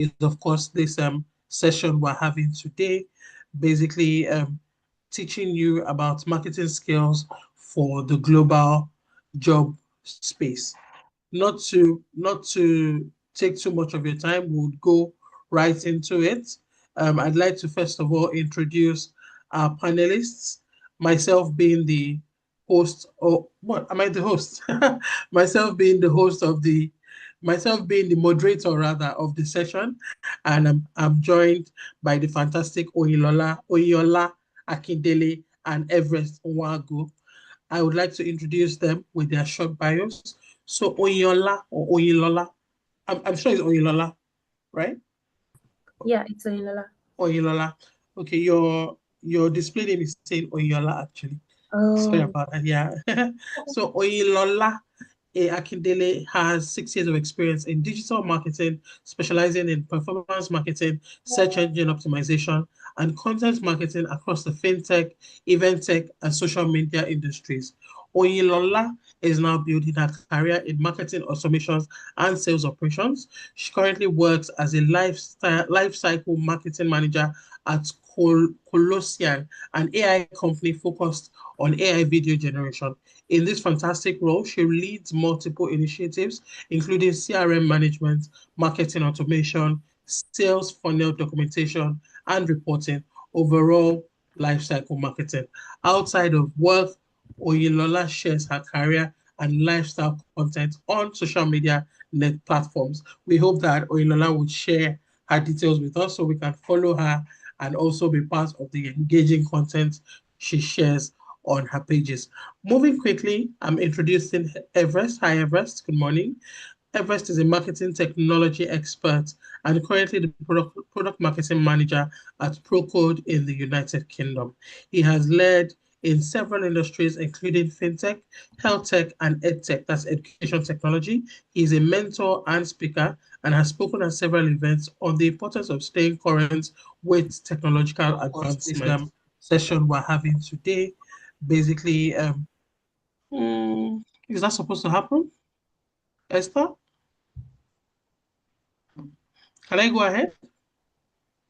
is, of course, this session we're having today, basically teaching you about marketing skills for the global job space. Not to take too much of your time, we'll go right into it. I'd like to first of all introduce our panelists, myself being the host, or what am I the host? myself being the host of the myself being the moderator rather of the session, and I'm joined by the fantastic Oyola Akindele and Everest Nwagu. I would like to introduce them with their short bios. So Oyola or Oyilola, I'm sure it's Oyilola, right? Yeah, it's Oyilola. Oyilola. Okay, your display name is saying Oyola actually. Sorry Oh, about that. Yeah. So Oyilola Akindele has 6 years of experience in digital marketing, specializing in performance marketing, search engine optimization, and content marketing across the fintech, event tech, and social media industries. Oyilola is now building her career in marketing automations and sales operations. She currently works as a life cycle marketing manager at Colossian, an AI company focused on AI video generation. In this fantastic role, she leads multiple initiatives, including CRM management, marketing automation, sales funnel documentation, and reporting, overall lifecycle marketing. Outside of work, Oyilola shares her career and lifestyle content on social media net platforms. We hope that Oyilola would share her details with us so we can follow her and also be part of the engaging content she shares on her pages. Moving quickly, I'm introducing Everest. Hi, Everest. Good morning. Everest is a marketing technology expert and currently the product marketing manager at Procode in the United Kingdom. He has led in several industries, including fintech, health tech, and edtech, that's education technology. He's a mentor and speaker and has spoken at several events on the importance of staying current with technological advancement. Session we're having today, basically, is that supposed to happen, Esther? Can I go ahead?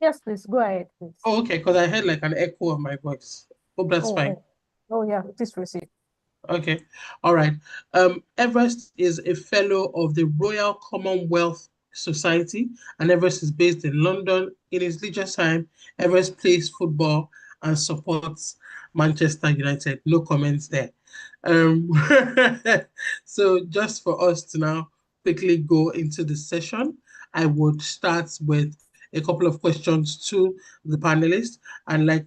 yes, please go ahead, please. Oh, okay, because I heard like an echo of my voice. Hope that's Oh, fine. oh, oh, yeah, please proceed. Okay, all right. Everest is a fellow of the Royal Commonwealth Society, and Everest is based in London. In his leisure time, Everest plays football and supports Manchester United. No comments there. Um, so just for us to now quickly go into the session, I would start with a couple of questions to the panelists. And like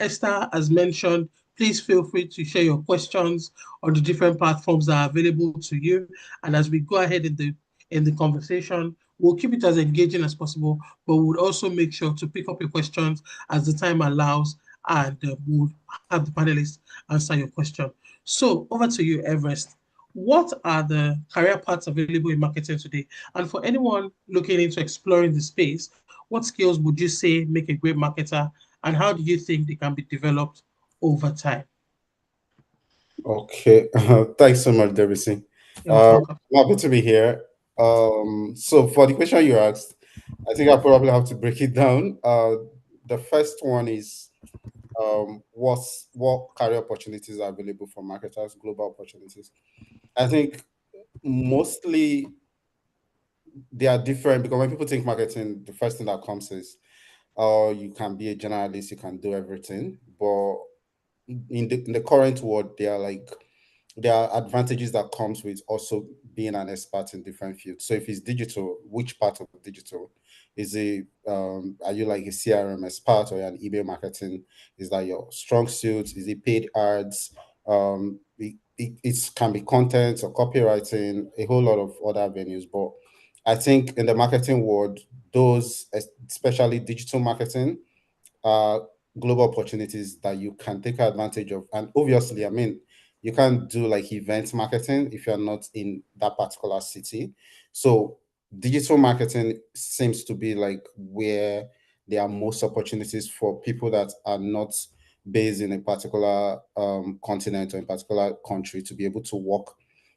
Esther has mentioned, please feel free to share your questions on the different platforms that are available to you. And as we go ahead in the conversation, we'll keep it as engaging as possible, but we'll also make sure to pick up your questions as the time allows, and we'll have the panelists answer your question. So over to you, Everest. What are the career paths available in marketing today? And for anyone looking into exploring the space, what skills would you say make a great marketer, and how do you think they can be developed over time? Okay, thanks so much, Debussy. You're most welcome. Happy to be here. So for the question you asked, I think I probably have to break it down. The first one is what career opportunities are available for marketers, global opportunities. I think mostly they are different because when people think marketing, the first thing that comes is, oh, you can be a journalist, you can do everything. But in the current world, there are advantages that comes with also being an expert in different fields. So if it's digital, which part of digital is it? Are you like a CRM expert or an email marketing? Is that your strong suit? Is it paid ads? It can be content or copywriting, a whole lot of other venues. But I think in the marketing world, those, especially digital marketing, are global opportunities that you can take advantage of. And obviously, I mean, you can't do like event marketing if you're not in that particular city. So digital marketing seems to be like where there are most opportunities for people that are not based in a particular continent or a particular country to be able to work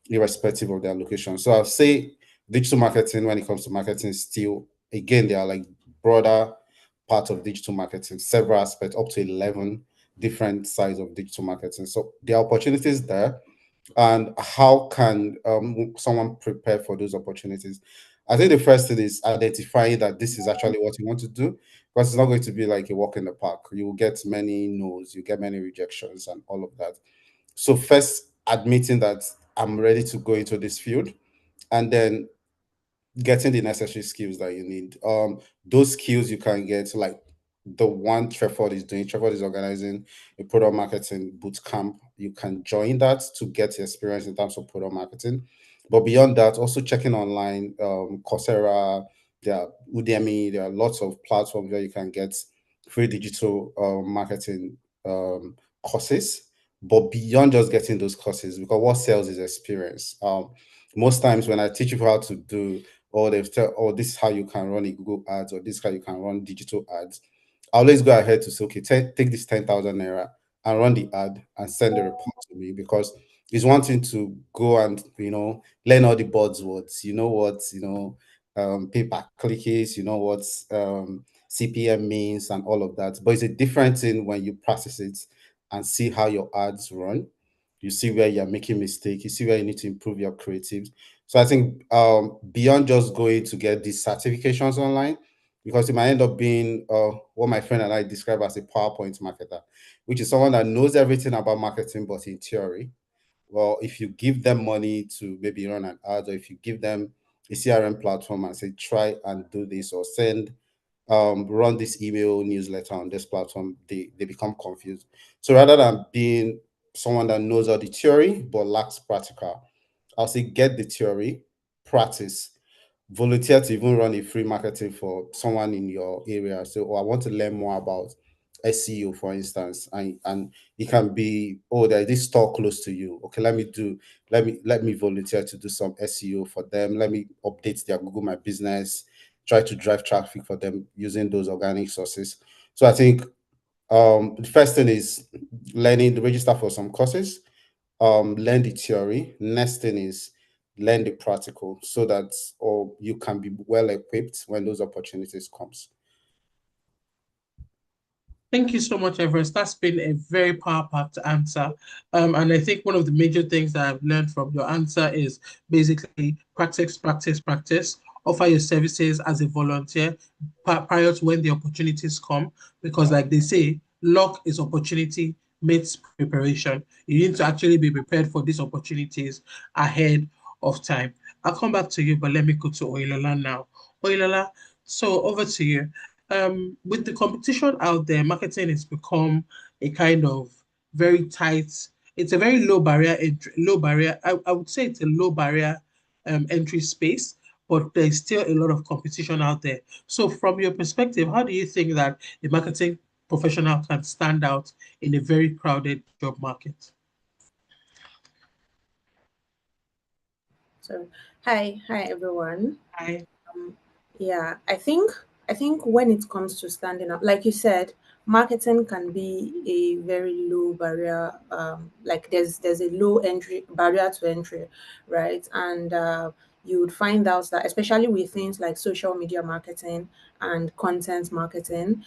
irrespective of their location. So I'll say digital marketing when it comes to marketing still again, they are like broader part of digital marketing, several aspects, up to 11 different sides of digital marketing. So there are opportunities there. And how can someone prepare for those opportunities? I think the first thing is identifying that this is actually what you want to do, because it's not going to be like a walk in the park. You will get many no's, you get many rejections, and all of that. So first, admitting that I'm ready to go into this field, and then getting the necessary skills that you need. Those skills you can get, like the one Treford is doing. Treford is organizing a product marketing boot camp. You can join that to get experience in terms of product marketing. But beyond that, also checking online, Coursera, there are Udemy, there are lots of platforms where you can get free digital marketing courses. But beyond just getting those courses, because what sells is experience. Most times when I teach people how to do, or they tell, oh, this is how you can run a Google ads, or this is how you can run digital ads. I always go ahead to say, okay, take this 10,000 naira and run the ad and send the report to me, because it's one thing to go and, learn all the buzzwords, pay per click is, what CPM means and all of that. But it's a different thing when you practice it and see how your ads run. You see where you're making mistakes, you see where you need to improve your creatives. So I think beyond just going to get these certifications online, because it might end up being what my friend and I describe as a PowerPoint marketer, which is someone that knows everything about marketing, but in theory. Well, if you give them money to maybe run an ad, or if you give them a CRM platform and say, try and do this, or run this email newsletter on this platform, they become confused. So rather than being someone that knows all the theory but lacks practical, I'll say get the theory, practice, volunteer to even run a free marketing for someone in your area. So, I want to learn more about SEO, for instance, and it can be, oh, there's this store close to you. Okay, let me volunteer to do some SEO for them. Let me update their Google My Business, try to drive traffic for them using those organic sources. So I think the first thing is learning to register for some courses, learn the theory. Next thing is learn the practical, so that or you can be well equipped when those opportunities comes. Thank you so much, Everest. That's been a very power-packed answer. And I think one of the major things that I've learned from your answer is basically practice, practice, practice. Offer your services as a volunteer prior to when the opportunities come. Because like they say, luck is opportunity meets preparation. You need to actually be prepared for these opportunities ahead of time. I'll come back to you, but let me go to Oilola now. Oilola, so over to you. With the competition out there, marketing has become a kind of very tight, it's a very low barrier entry, low barrier. I would say it's a low barrier entry space, but there's still a lot of competition out there. So from your perspective, how do you think that a marketing professional can stand out in a very crowded job market? So, hi everyone. Hi. Yeah, I think when it comes to standing up, like you said, marketing can be a very low barrier. Like there's a low entry barrier to entry, right? And you would find out that especially with things like social media marketing and content marketing,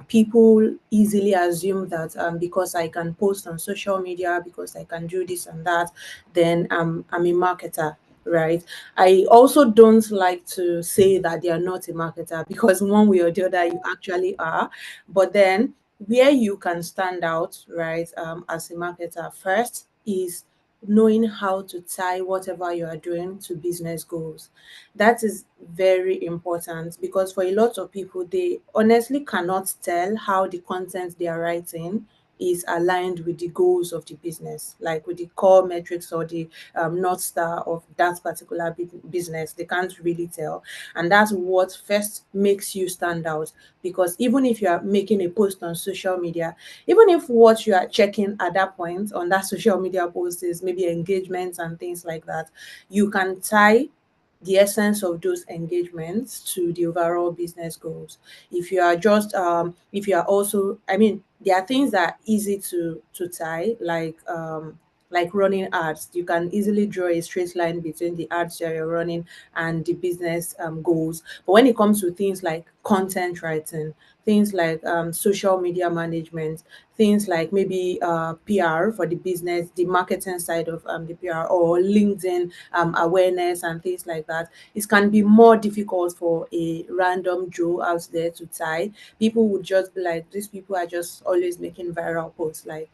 people easily assume that because I can post on social media, because I can do this and that, then I'm a marketer, right? I also don't like to say that they are not a marketer, because one way or the other you actually are. But then where you can stand out, right, as a marketer first is knowing how to tie whatever you are doing to business goals. That is very important, because for a lot of people, they honestly cannot tell how the content they are writing is aligned with the goals of the business, like with the core metrics or the north star of that particular business. They can't really tell, and that's what first makes you stand out. Because even if you are making a post on social media, even if what you are checking at that point on that social media post is maybe engagements and things like that, you can tie the essence of those engagements to the overall business goals. If you are just if you are also, I mean, there are things that are easy to tie, like like running ads. You can easily draw a straight line between the ads that you're running and the business goals. But when it comes to things like content writing, things like social media management, things like maybe PR for the business, the marketing side of the PR, or LinkedIn awareness and things like that, it can be more difficult for a random Joe out there to tie. People would just be like, these people are just always making viral posts. Like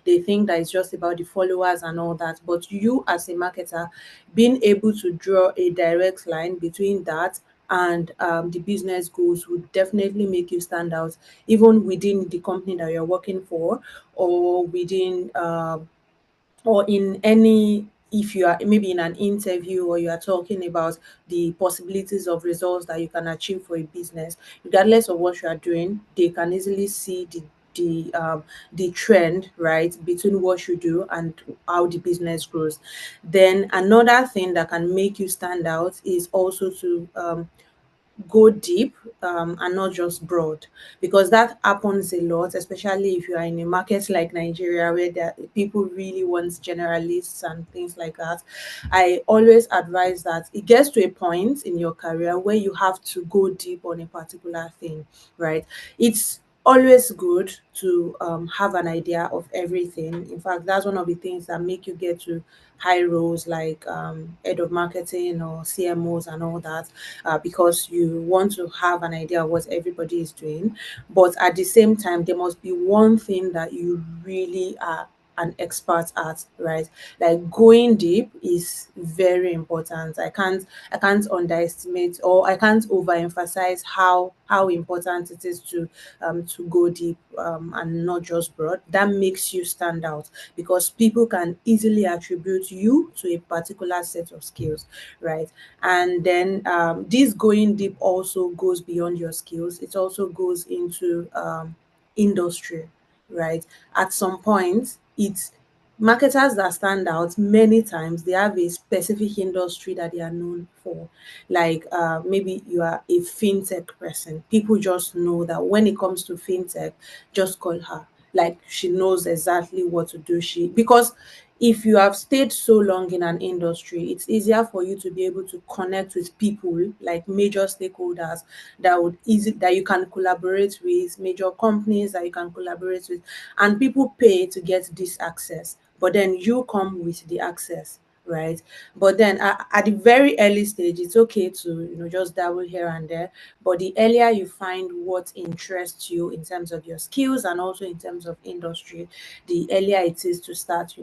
they think that it's just about the followers and all that. But you as a marketer, being able to draw a direct line between that and the business goals would definitely make you stand out, even within the company that you're working for, or within or in any, if you are maybe in an interview or you are talking about the possibilities of results that you can achieve for a business, regardless of what you are doing, they can easily see the trend, right, between what you do and how the business grows. Then another thing that can make you stand out is also to go deep and not just broad, because that happens a lot, especially if you are in a market like Nigeria where there, people really want generalists and things like that. I always advise that it gets to a point in your career where you have to go deep on a particular thing, right? It's always good to have an idea of everything. In fact, that's one of the things that make you get to high roles like head of marketing or CMOs and all that, because you want to have an idea of what everybody is doing. But at the same time, there must be one thing that you really are an expert at, right? Like going deep is very important. I can't underestimate, or I can't overemphasize how important it is to go deep and not just broad. That makes you stand out, because people can easily attribute you to a particular set of skills, right? And then this going deep also goes beyond your skills. It also goes into industry, right? At some point, it's marketers that stand out many times, they have a specific industry that they are known for. Like maybe you are a fintech person, people just know that when it comes to fintech, just call her. Like she knows exactly what to do. She, because if you have stayed so long in an industry, it's easier for you to be able to connect with people, like major stakeholders that you can collaborate with, major companies that you can collaborate with, and people pay to get this access, but then you come with the access, right? But then at the very early stage, it's okay to just dabble here and there. But the earlier you find what interests you in terms of your skills and also in terms of industry, the earlier it is to start,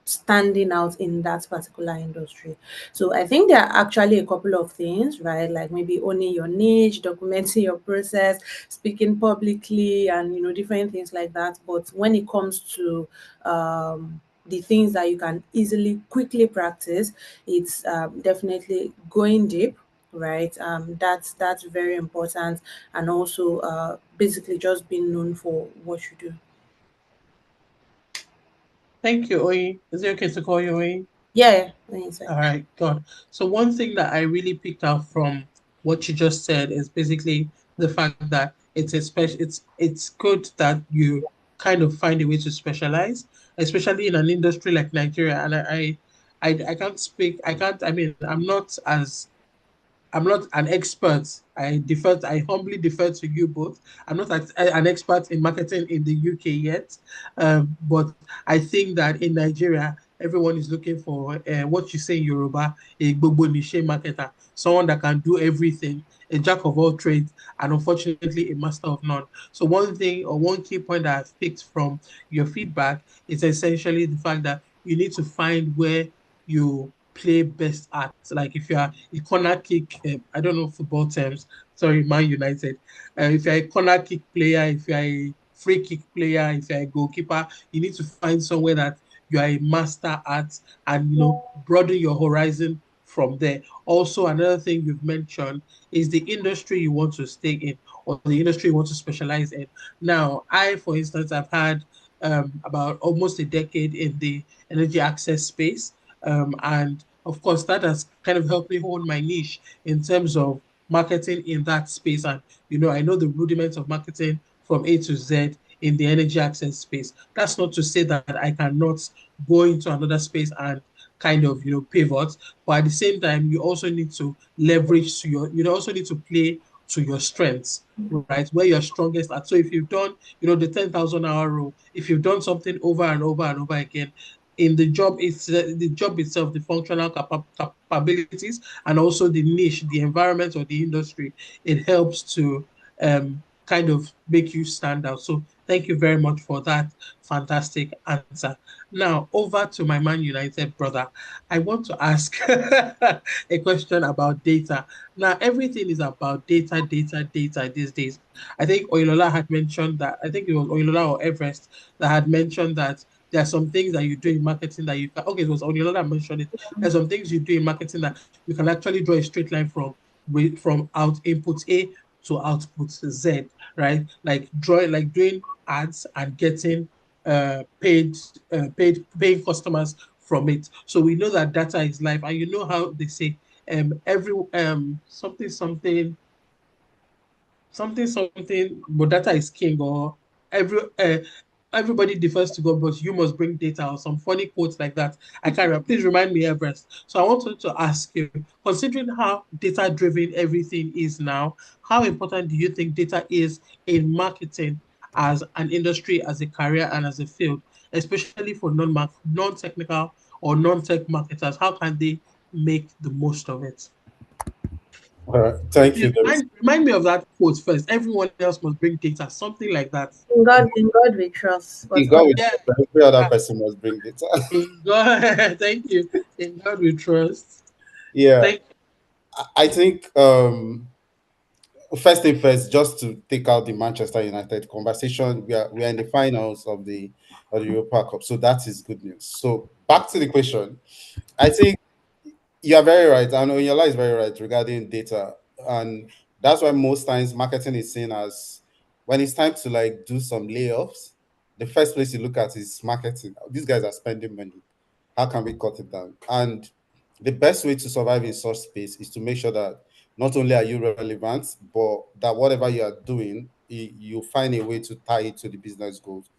standing out in that particular industry. So I think there are actually a couple of things, right? Like maybe owning your niche, documenting your process, speaking publicly, and different things like that. But when it comes to the things that you can easily quickly practice, it's definitely going deep, right? That's very important, and also basically just being known for what you do. Thank you, Oyi. Is it okay to call you Oyi? Yeah, yeah, All right, good. So one thing that I really picked out from what you just said is basically the fact that it's good that you kind of find a way to specialize, especially in an industry like Nigeria. And I can't speak. I can't. I mean, I'm not an expert. I humbly defer to you both. I'm not an expert in marketing in the UK yet, but I think that in Nigeria, everyone is looking for what you say in Yoruba, a gbogbo nishe marketer, someone that can do everything, a jack of all trades, and unfortunately a master of none. So one thing or one key point that I've picked from your feedback is essentially the fact that you need to find where you play best at. Like if you are a corner kick, I don't know football terms, sorry, Man United. If you're a corner kick player, if you're a free kick player, if you're a goalkeeper, you need to find somewhere that you are a master at and broaden your horizon from there. Also, another thing you've mentioned is the industry you want to stay in or the industry you want to specialize in. Now, for instance, I've had about almost a decade in the energy access space. And of course, that has kind of helped me hone my niche in terms of marketing in that space. And, I know the rudiments of marketing from A to Z in the energy access space. That's not to say that I cannot go into another space and kind of pivot, but at the same time you also need to leverage to your you also need to play to your strengths, right? Where you're strongest at. So if you've done the 10,000 hour rule, if you've done something over and over and over again in the job, it's the job itself, the functional capabilities, and also the niche, the environment or the industry, it helps to kind of make you stand out. So thank you very much for that fantastic answer. Now over to my Man United brother. I want to ask a question about data. Now everything is about data, data, data these days. I think Oilola had mentioned that. I think it was Oilola or Everest that had mentioned that there are some things that you do in marketing that you can. Okay, it was Oilola that mentioned it. There's some things you do in marketing that you can actually draw a straight line from out input A to output Z, right? Like doing ads and getting paying customers from it. So we know that data is life, and you know how they say every something something, but data is king, or everybody defers to God, but you must bring data, or some funny quotes like that. I can't remember. Please remind me, Everest. So I wanted to ask you, considering how data driven everything is now, how important do you think data is in marketing as an industry, as a career, and as a field, especially for non-technical or non-tech marketers? How can they make the most of it? All right. Thank Please you. remind me of that quote first. Everyone else must bring data, something like that. In God we trust. You But go with Yeah, every other yeah. person must bring data. In God, thank you. In God we trust. Yeah. Thank I think first thing first, just to take out the Manchester United conversation, we are in the finals of the Europa Cup, so that is good news. So back to the question, I think you are very right. I know your is very right regarding data, and that's why most times marketing is seen as when it's time to like do some layoffs. The first place you look at is marketing. These guys are spending money. How can we cut it down? And the best way to survive in such space is to make sure that not only are you relevant, but that whatever you are doing, you find a way to tie it to the business goals.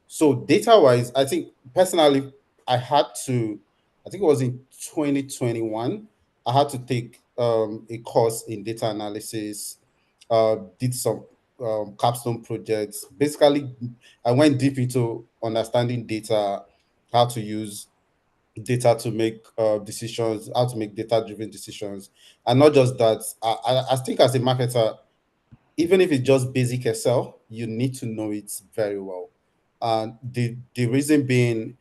So data wise, I think personally, I had to, I think it was in 2021, I had to take a course in data analysis, did some capstone projects. Basically, I went deep into understanding data, how to use data to make decisions, how to make data driven decisions. And not just that, I think as a marketer, even if it's just basic Excel, you need to know it very well. And the reason being,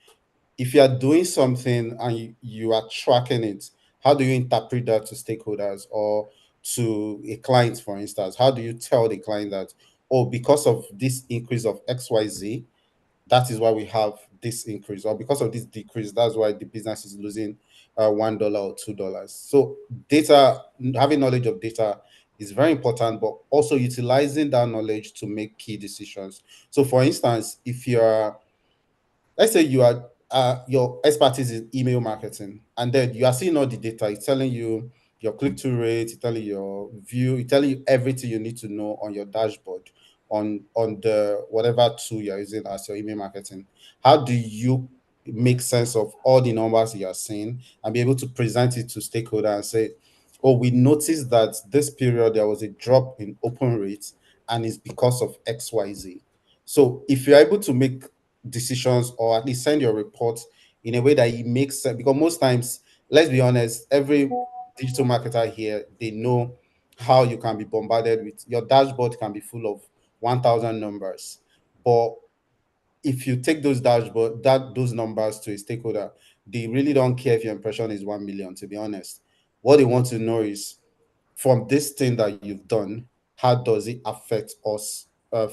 if you are doing something and you are tracking it, how do you interpret that to stakeholders or to a client, for instance? How do you tell the client that, oh, because of this increase of XYZ, that is why we have this increase, or because of this decrease, that's why the business is losing $1 or $2. So data, having knowledge of data is very important, but also utilizing that knowledge to make key decisions. So for instance, if you're, let's say you are your expertise is email marketing, and then you are seeing all the data, it's telling you your click-through rate, it's telling you your view, it's telling you everything you need to know on your dashboard, on the whatever tool you're using as your email marketing. How do you make sense of all the numbers you are seeing and be able to present it to stakeholder and say, oh, we noticed that this period there was a drop in open rates and it's because of XYZ. So if you're able to make decisions or at least send your report in a way that it makes sense, because most times, let's be honest, every digital marketer here, they know how you can be bombarded with your dashboard can be full of 1000 numbers, but if you take those numbers to a stakeholder, they really don't care if your impression is 1 million, to be honest. What they want to know is, from this thing that you've done, how does it affect us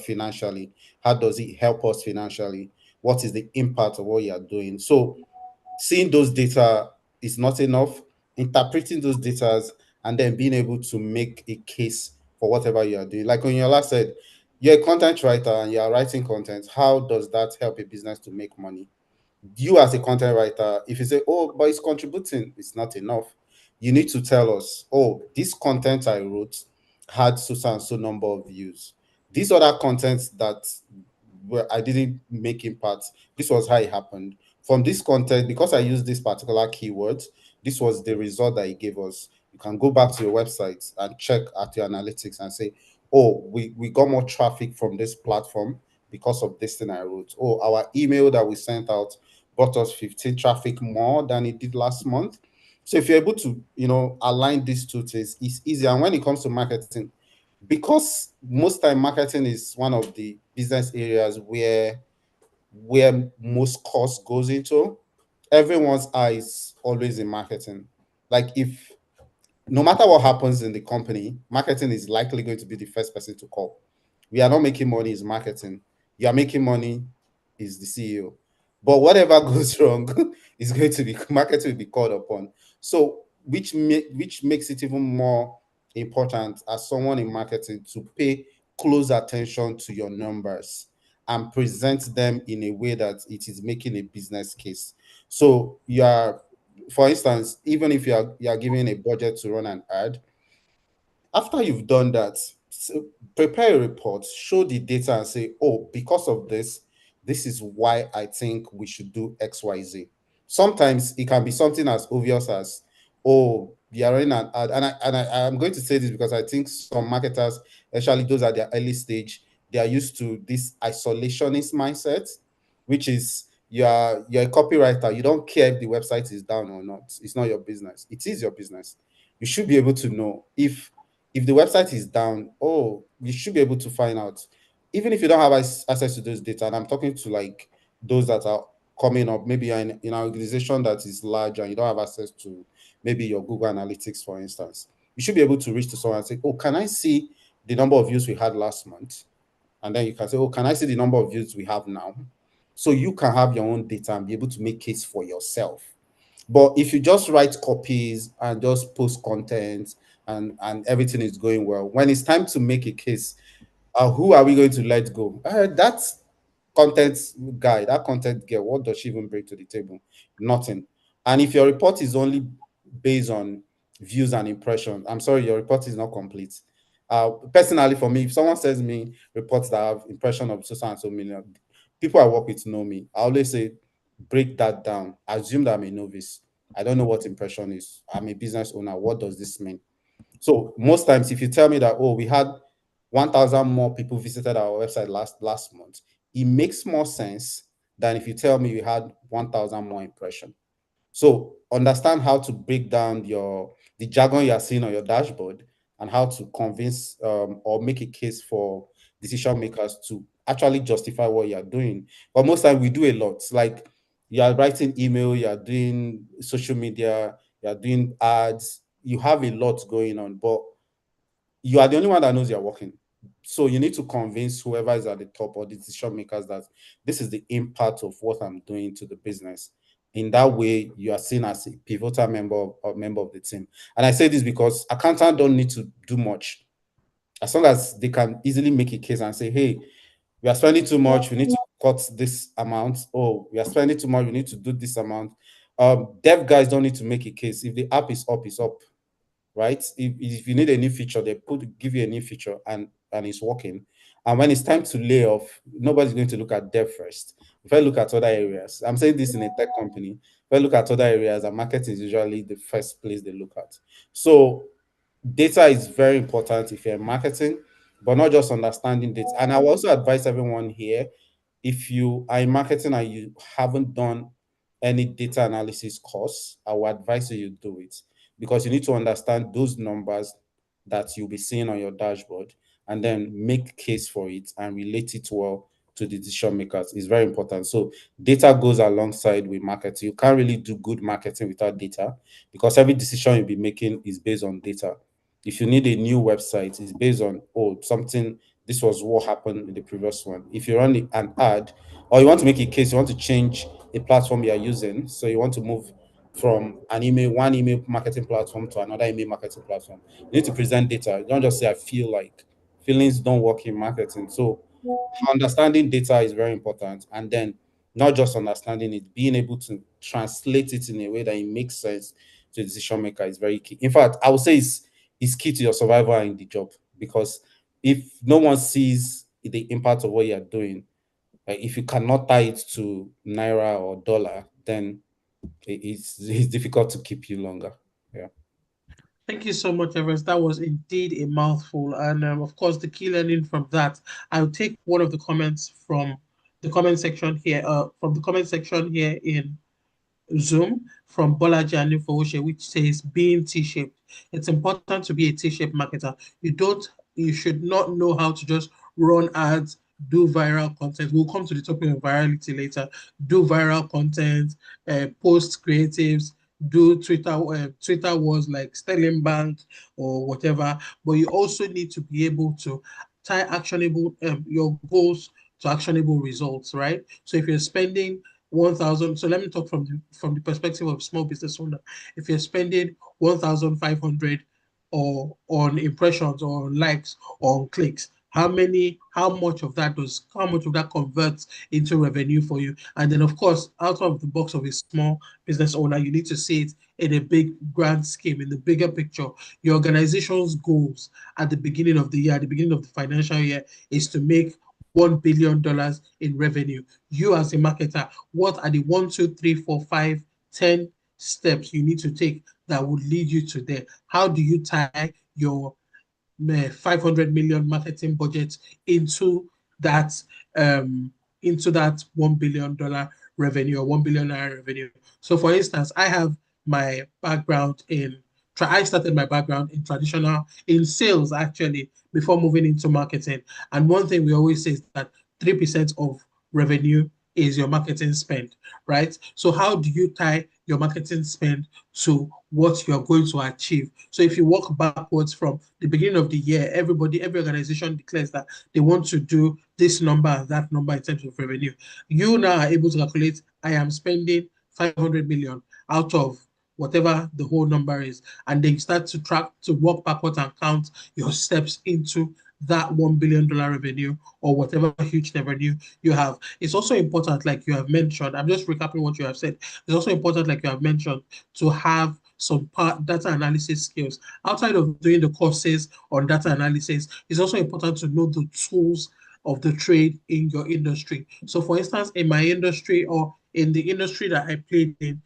financially? How does it help us financially? What is the impact of what you are doing? So seeing those data is not enough. Interpreting those data and then being able to make a case for whatever you are doing. Like when you last said, you're a content writer and you are writing content. How does that help a business to make money? You as a content writer, if you say, oh, but it's contributing, it's not enough. You need to tell us, oh, this content I wrote had so and so number of views. These other contents that where I didn't make impact. This was how it happened. From this content, because I used this particular keyword, this was the result that it gave us. You can go back to your website and check at your analytics and say, oh, we got more traffic from this platform because of this thing I wrote. Oh, our email that we sent out brought us 15 traffic more than it did last month. So if you're able to, align these two things, it's easy. And when it comes to marketing, because most time marketing is one of the business areas where most cost goes into, everyone's eyes always in marketing. Like, if no matter what happens in the company, marketing is likely going to be the first person to call. We are not making money, is marketing. You are making money, is the CEO. But whatever goes wrong is going to be marketing will be called upon. So which makes it even more important as someone in marketing to pay close attention to your numbers and present them in a way that it is making a business case. So you are, for instance, even if you are given a budget to run an ad, after you've done that, prepare a report, show the data, and say, oh, because of this, this is why I think we should do XYZ. Sometimes it can be something as obvious as, oh, you are running an ad. I'm going to say this because I think some marketers, especially those at their early stage, they are used to this isolationist mindset, which is you're a copywriter. You don't care if the website is down or not. It's not your business. It is your business. You should be able to know if the website is down. Oh, you should be able to find out, even if you don't have access to those data. And I'm talking to like those that are coming up. Maybe you're in an organization that is large and you don't have access to maybe your Google Analytics, for instance. You should be able to reach to someone and say, oh, can I see the number of views we had last month? And then you can say, oh, can I see the number of views we have now? So you can have your own data and be able to make case for yourself. But if you just write copies and just post content and everything is going well, when it's time to make a case, who are we going to let go? That content guy, that content girl, what does she even bring to the table? Nothing. And if your report is only based on views and impressions, I'm sorry, your report is not complete. Personally, for me, if someone sends me reports that have impression of so and so million, people I work with know me. I always say, break that down. Assume that I'm a novice. I don't know what impression is. I'm a business owner. What does this mean? So most times, if you tell me that, oh, we had 1,000 more people visited our website last month, it makes more sense than if you tell me you had 1,000 more impression. So understand how to break down the jargon you are seeing on your dashboard and how to convince or make a case for decision makers to actually justify what you are doing. But most time we do a lot. Like, you are writing email, you are doing social media, you are doing ads, you have a lot going on, but you are the only one that knows you're working. So you need to convince whoever is at the top or the decision makers that this is the impact of what I'm doing to the business. In that way, you are seen as a pivotal member of the team. And I say this because accountants don't need to do much. As long as they can easily make a case and say, hey, we are spending too much, we need to cut this amount. Oh, we are spending too much, we need to do this amount. Dev guys don't need to make a case. If the app is up, it's up, right? If you need a new feature, they give you a new feature and it's working. And when it's time to lay off, nobody's going to look at dev first. If I look at other areas, I'm saying this in a tech company, if I look at other areas, and marketing is usually the first place they look at. So data is very important if you're in marketing, but not just understanding data. And I will also advise everyone here, if you are in marketing and you haven't done any data analysis course, I will advise you do it, because you need to understand those numbers that you'll be seeing on your dashboard and then make case for it and relate it well to the decision makers. Is very important. So data goes alongside with marketing. You can't really do good marketing without data, because every decision you'll be making is based on data. If you need a new website, it's based on, oh, something, this was what happened in the previous one. If you run an ad, or you want to make a case, you want to change a platform you are using, so you want to move from one email marketing platform to another email marketing platform, you need to present data. You don't just say, I feel like. Feelings don't work in marketing. So understanding data is very important. And then not just understanding it, being able to translate it in a way that it makes sense to the decision maker is very key. In fact, I would say it's key to your survival in the job, because if no one sees the impact of what you're doing, if you cannot tie it to naira or dollar, then it's difficult to keep you longer. Yeah. Thank you so much, Everest. That was indeed a mouthful. And of course, the key learning from that, I'll take one of the comments from the comment section here, in Zoom from Bolaji Anifowoshe, which says being T-shaped. It's important to be a T-shaped marketer. You should not know how to just run ads, do viral content. We'll come to the topic of virality later. Do viral content, post creatives, do Twitter wars like Sterling Bank or whatever. But you also need to be able to tie actionable your goals to actionable results, right? So if you're spending 1,000. So let me talk from the perspective of small business owner. If you're spending 1,500 or on impressions or on likes or on clicks, how much of that converts into revenue for you? And then of course, out of the box of a small business owner, you need to see it in a big grand scheme, in the bigger picture. Your organization's goals at the beginning of the year, at the beginning of the financial year, is to make $1 billion in revenue. You as a marketer, what are the 1, 2, 3, 4, 5, 10 steps you need to take that would lead you to there? How do you tie your 500 million marketing budget into that $1 billion revenue or 1 billion naira revenue? So for instance, I started my background in sales actually before moving into marketing. And one thing we always say is that 3% of revenue is your marketing spend, right? So how do you tie your marketing spend to what you're going to achieve? So if you walk backwards from the beginning of the year, every organization declares that they want to do this number and that number in terms of revenue. You now are able to calculate, I am spending 500 million out of whatever the whole number is, and then you start to walk backwards and count your steps into that $1 billion revenue or whatever huge revenue you have. It's also important, like you have mentioned, I'm just recapping what you have said. It's also important, like you have mentioned, to have some data analysis skills. Outside of doing the courses on data analysis, it's also important to know the tools of the trade in your industry. So for instance, in my industry or in the industry that I played in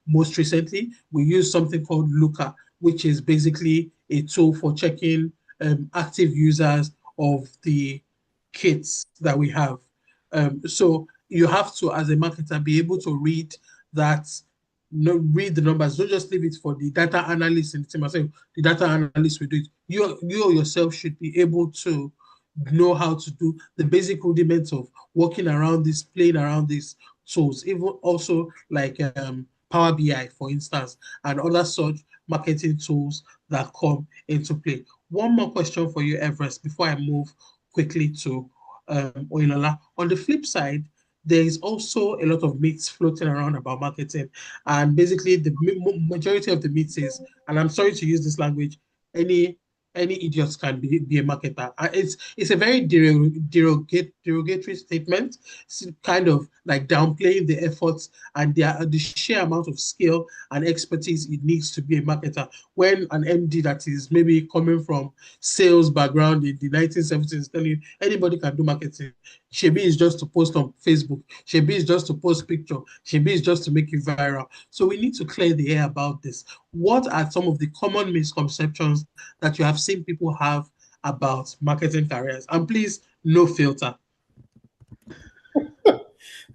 most recently, we use something called Looker, which is basically a tool for checking active users of the kits that we have. So you have to, as a marketer, be able to read that, read the numbers. Don't just leave it for the data analyst in the team. I say the data analyst will do it. You yourself should be able to know how to do the basic rudiments of working around this, playing around these tools, even also like Power BI, for instance, and other such marketing tools that come into play. One more question for you, Everest, before I move quickly to Oilola. On the flip side, there is also a lot of myths floating around about marketing. And basically, the majority of the myths is, and I'm sorry to use this language, any idiots can be a marketer. It's a very derogatory statement. It's kind of like downplaying the efforts and the sheer amount of skill and expertise it needs to be a marketer. When an MD that is maybe coming from sales background in the 1970s telling you anybody can do marketing. Shebi is just to post on Facebook. Shebi is just to post picture. Shebi is just to make it viral. So we need to clear the air about this. What are some of the common misconceptions that you have seen people have about marketing careers? And please, no filter.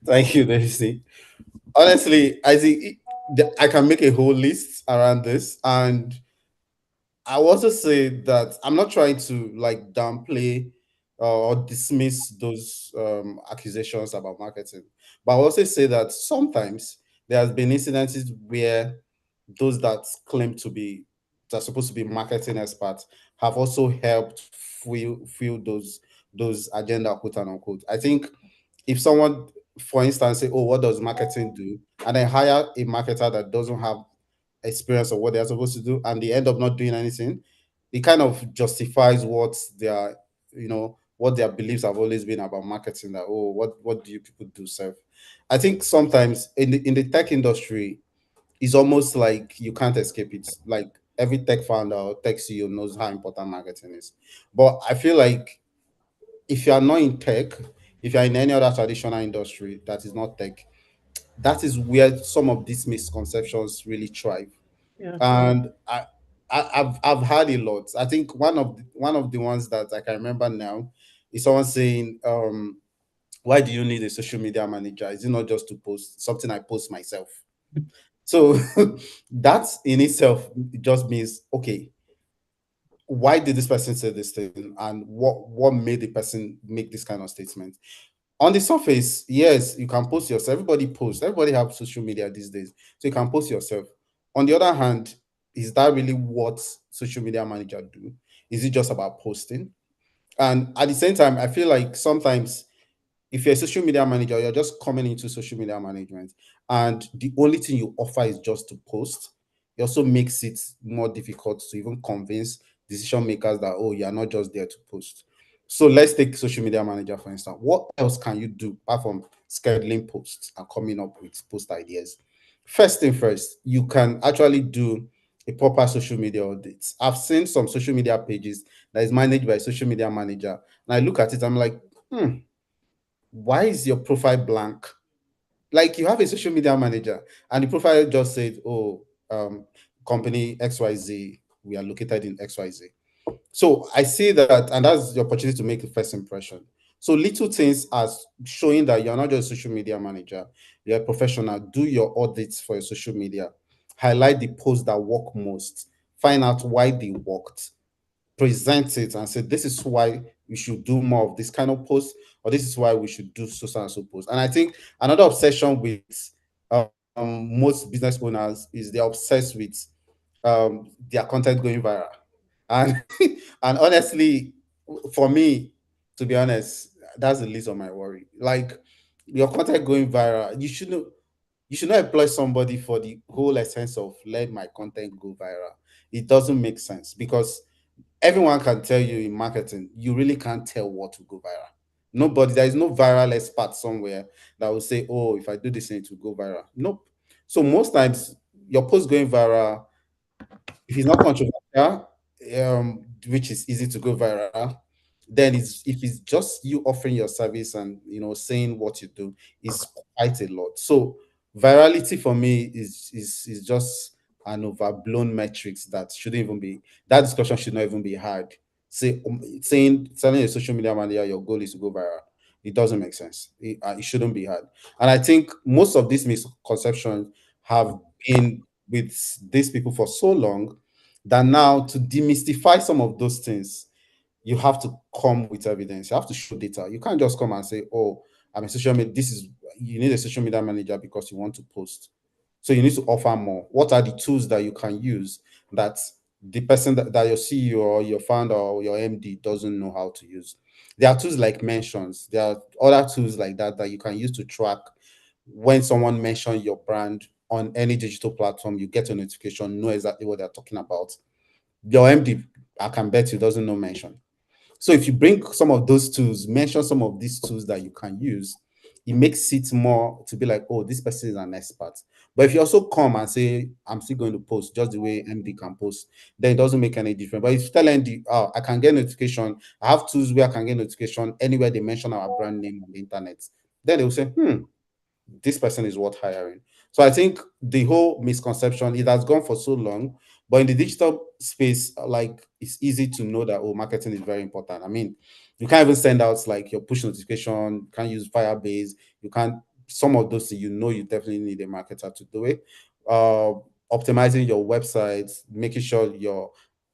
Thank you, Daisy. Honestly, I think I can make a whole list around this, and I also say that I'm not trying to like downplay or dismiss those accusations about marketing, but I also say that sometimes there has been incidences where those that claim to be that are supposed to be marketing experts have also helped fuel those agenda, quote and unquote. I think if someone, for instance, say, "Oh, what does marketing do?" and then hire a marketer that doesn't have experience of what they're supposed to do, and they end up not doing anything, it kind of justifies what their what their beliefs have always been about marketing. That, oh, what do you people do, self? I think sometimes in the tech industry, it's almost like you can't escape it. Like every tech founder or tech CEO knows how important marketing is. But I feel like if you are not in tech, if you're in any other traditional industry that is not tech, that is where some of these misconceptions really thrive. Yeah. And I've had a lot. I think one of the ones that I can remember now is someone saying, why do you need a social media manager? Is it not just to post something I post myself? So that in itself just means, okay, why did this person say this thing, and what made the person make this kind of statement? On the surface, yes, you can post yourself. Everybody posts. Everybody have social media these days, so you can post yourself. On the other hand, is that really what social media manager do? Is it just about posting? And at the same time, I feel like sometimes if you're a social media manager, you're just coming into social media management, and the only thing you offer is just to post. It also makes it more difficult to even convince decision makers that, oh, you're not just there to post. So let's take social media manager for instance. What else can you do apart from scheduling posts and coming up with post ideas? First thing first, you can actually do a proper social media audit. I've seen some social media pages that is managed by a social media manager, and I look at it, I'm like, why is your profile blank? Like, you have a social media manager and the profile just said, oh, company XYZ, we are located in XYZ. So I see that, and that's the opportunity to make the first impression. So little things as showing that you're not just a social media manager, you're a professional. Do your audits for your social media. Highlight the posts that work most. Find out why they worked, present it and say, this is why we should do more of this kind of post, or this is why we should do so and so post. And I think another obsession with most business owners is they're obsessed with their content going viral. And and honestly, for me, to be honest, that's the least of my worry. Like, your content going viral, you should not employ somebody for the whole essence of let my content go viral. It doesn't make sense, because everyone can tell you in marketing, you really can't tell what will go viral. Nobody, there is no viral expert somewhere that will say, oh, if I do this thing, it will go viral. Nope. So most times, your post going viral, if it's not controversial, which is easy to go viral, then if it's just you offering your service and saying what you do, is quite a lot. So virality for me is just an overblown metrics that shouldn't even be, that discussion should not even be had. Saying telling a social media manager your goal is to go viral, it doesn't make sense. It shouldn't be had. And I think most of these misconceptions have been with these people for so long that now, to demystify some of those things, you have to come with evidence. You have to show data. You can't just come and say, oh, I'm a social media. You need a social media manager because you want to post. So you need to offer more. What are the tools that you can use that the person that your CEO or your founder or your MD doesn't know how to use? There are tools like mentions. There are other tools like that you can use to track when someone mentions your brand on any digital platform. You get a notification, know exactly what they're talking about. Your MD, I can bet you, doesn't know mention. So if you bring some of those tools, mention some of these tools that you can use, it makes it more to be like, oh, this person is an expert. But if you also come and say, I'm still going to post just the way MD can post, then it doesn't make any difference. But if you tell MD, oh, I can get notification, I have tools where I can get notification anywhere they mention our brand name on the internet, then they will say, this person is worth hiring. So I think the whole misconception, it has gone for so long, but in the digital space, like, it's easy to know that, oh, marketing is very important. I mean, you can't even send out like your push notification, you can't use Firebase, you can't, some of those things, you definitely need a marketer to do it. Uh, Optimizing your website, making sure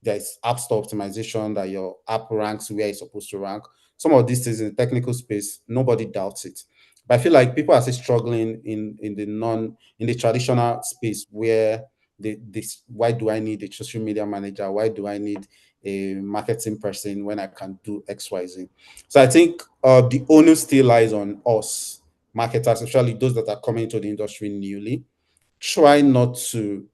there's app store optimization, that your app ranks where it's supposed to rank. Some of these things in the technical space, nobody doubts it. But I feel like people are still struggling in the traditional space where this, why do I need a social media manager? Why do I need a marketing person when I can do XYZ? So I think the onus still lies on us marketers, especially those that are coming into the industry newly. Try not to,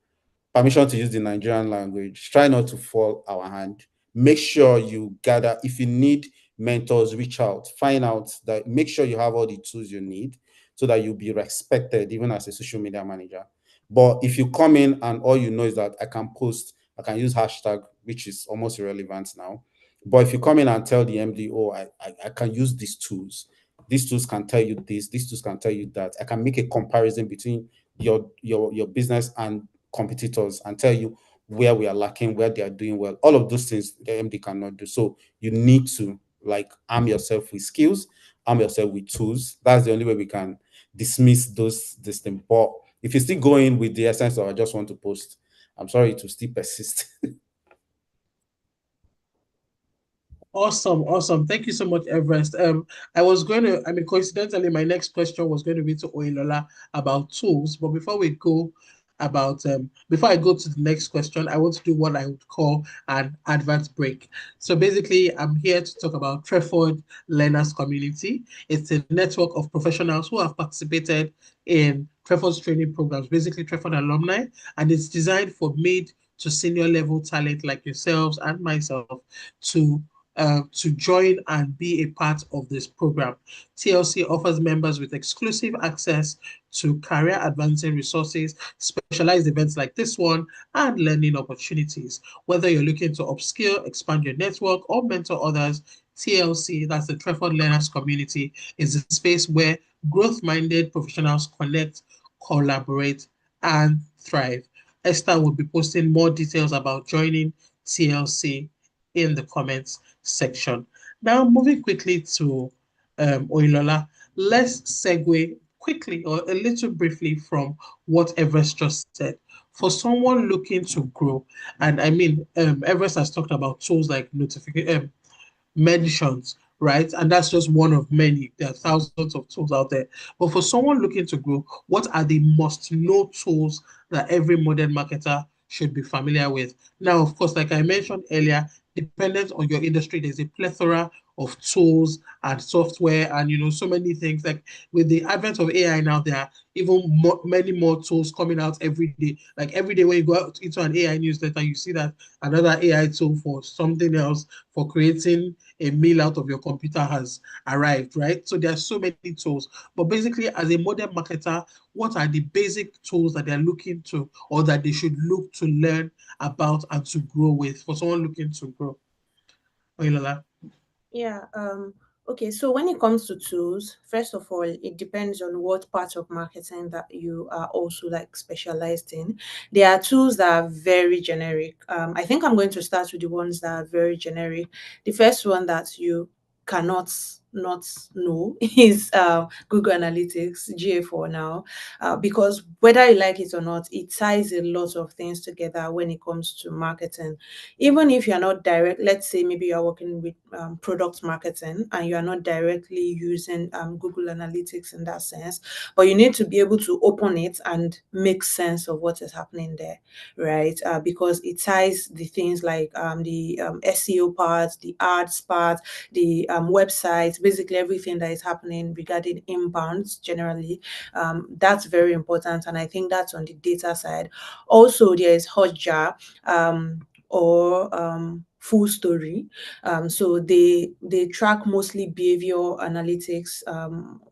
permission to use the Nigerian language, try not to fall our hand. Make sure you gather, if you need mentors, reach out, find out that, make sure you have all the tools you need so that you'll be respected even as a social media manager. But if you come in and all you know is that I can post, I can use hashtag, which is almost irrelevant now. But if you come in and tell the MD, oh, I can use these tools, these tools can tell you this, these tools can tell you that. I can make a comparison between your business and competitors and tell you where we are lacking, where they are doing well. All of those things the MD cannot do. So you need to like arm yourself with skills, arm yourself with tools. That's the only way we can dismiss this thing. But if you're still going with the essence of I just want to post, I'm sorry to still persist. Awesome. Thank you so much, Everest. Coincidentally, my next question was going to be to Oilola about tools. But before I go to the next question, I want to do what I would call an advert break. So basically, I'm here to talk about Treford Learners Community. It's a network of professionals who have participated in Treford's training programs, basically Treford alumni, and it's designed for mid to senior level talent like yourselves and myself to join and be a part of this program. TLC offers members with exclusive access to career advancing resources, specialized events like this one, and learning opportunities. Whether you're looking to upskill, expand your network, or mentor others, TLC, that's the Treford Learners Community, is a space where growth-minded professionals connect, collaborate, and thrive. Esther will be posting more details about joining TLC in the comments section. Now, moving quickly to Oilola, let's segue quickly or a little briefly from what Everest just said. For someone looking to grow, and I mean, Everest has talked about tools like notification, mentions, right? And that's just one of many. There are thousands of tools out there. But for someone looking to grow, what are the must-know tools that every modern marketer should be familiar with? Now, of course, like I mentioned earlier, dependent on your industry, there's a plethora of tools and software and so many things. Like with the advent of AI now, there are even many more tools coming out every day. Like every day when you go out into an AI newsletter, you see that another AI tool for something else, for creating a meal out of your computer has arrived, right? So there are so many tools. But basically, as a modern marketer, what are the basic tools that they're looking to or that they should look to learn about and to grow with for someone looking to grow? Oilola. Yeah. Okay. So when it comes to tools, first of all, it depends on what part of marketing that you are also like specialized in. There are tools that are very generic. I think I'm going to start with the ones that are very generic. The first one that you cannot not know is Google Analytics, GA4 now, because whether you like it or not, it ties a lot of things together when it comes to marketing. Even if you're not direct, let's say maybe you're working with product marketing and you are not directly using Google Analytics in that sense, but you need to be able to open it and make sense of what is happening there, right? Because it ties the things like the SEO part, the ads part, the websites, basically everything that is happening regarding inbounds generally. That's very important, and I think that's on the data side. Also, there is Hotjar or Full Story. So they track mostly behavior analytics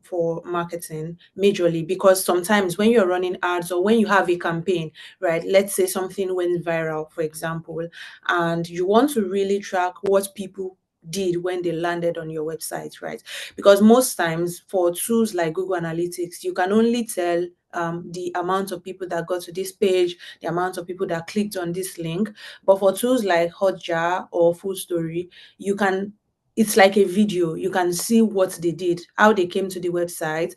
for marketing majorly, because sometimes when you're running ads or when you have a campaign, right? Let's say something went viral, for example, and you want to really track what people did when they landed on your website, right? Because most times for tools like Google Analytics, you can only tell the amount of people that got to this page, the amount of people that clicked on this link. But for tools like Hotjar or Full Story, you can, it's like a video. You can see what they did, how they came to the website,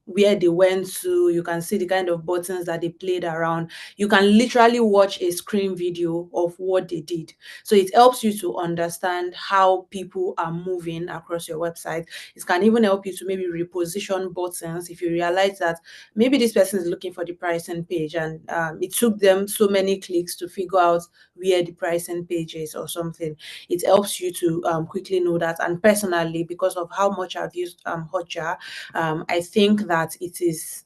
where they went to. You can see the kind of buttons that they played around. You can literally watch a screen video of what they did. So it helps you to understand how people are moving across your website. It can even help you to maybe reposition buttons if you realize that maybe this person is looking for the pricing page and it took them so many clicks to figure out where the pricing page is or something. It helps you to quickly know that. And personally, because of how much I've used Hotjar, I think that it is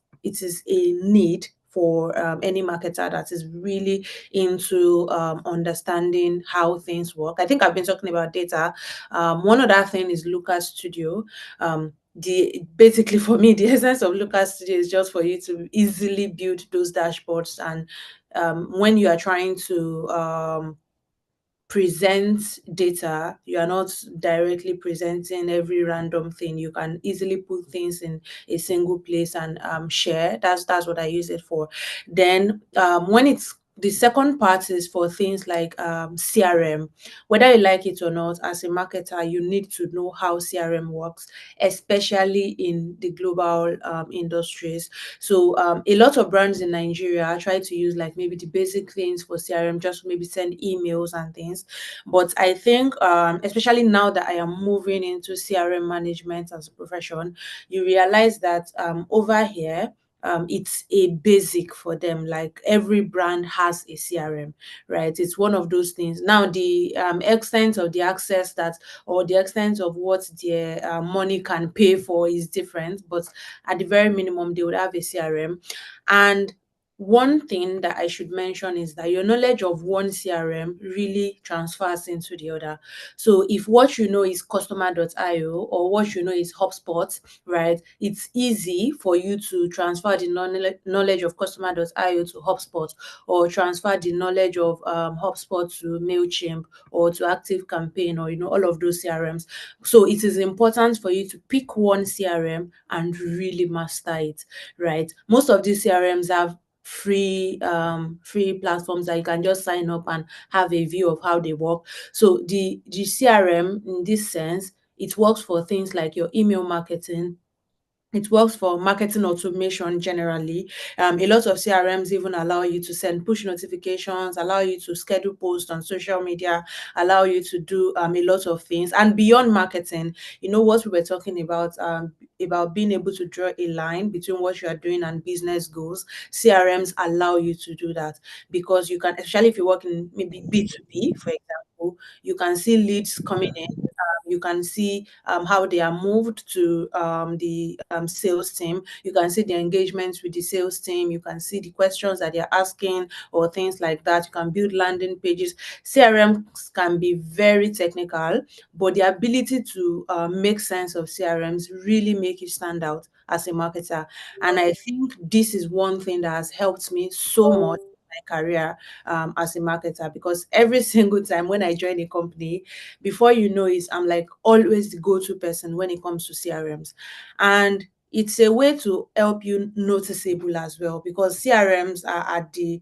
a need for any marketer that is really into understanding how things work. I think I've been talking about data. One other thing is Looker Studio. Basically for me, the essence of Looker Studio is just for you to easily build those dashboards. And when you are trying to present data. You are not directly presenting every random thing. You can easily put things in a single place and share. That's what I use it for. Then when it's the second part is for things like CRM. Whether you like it or not, as a marketer, you need to know how CRM works, especially in the global industries. So a lot of brands in Nigeria try to use like maybe the basic things for CRM, just maybe send emails and things. But I think, especially now that I am moving into CRM management as a profession, you realize that over here, it's a basic for them. Like every brand has a CRM, right? It's one of those things. Now, the extent of the access that, or the extent of what their money can pay for is different, but at the very minimum, they would have a CRM. And one thing that I should mention is that your knowledge of one CRM really transfers into the other. So if what you know is customer.io or what you know is HubSpot, right, it's easy for you to transfer the knowledge of customer.io to HubSpot, or transfer the knowledge of HubSpot to MailChimp or to ActiveCampaign, or all of those CRMs. So it is important for you to pick one CRM and really master it, right? Most of these CRMs have free platforms that you can just sign up and have a view of how they work. So the CRM in this sense, it works for things like your email marketing. It works for marketing automation generally. A lot of CRMs even allow you to send push notifications, allow you to schedule posts on social media, allow you to do a lot of things. And beyond marketing, what we were talking about being able to draw a line between what you are doing and business goals. CRMs allow you to do that, because you can, especially if you work in maybe B2B, for example, you can see leads coming in. You can see how they are moved to the sales team. You can see the engagements with the sales team. You can see the questions that they're asking or things like that. You can build landing pages. CRMs can be very technical, but the ability to make sense of CRMs really make you stand out as a marketer. And I think this is one thing that has helped me so much in my career as a marketer, because every single time when I join a company, before you know it, I'm like always the go-to person when it comes to CRMs. And it's a way to help you noticeable as well, because CRMs are at the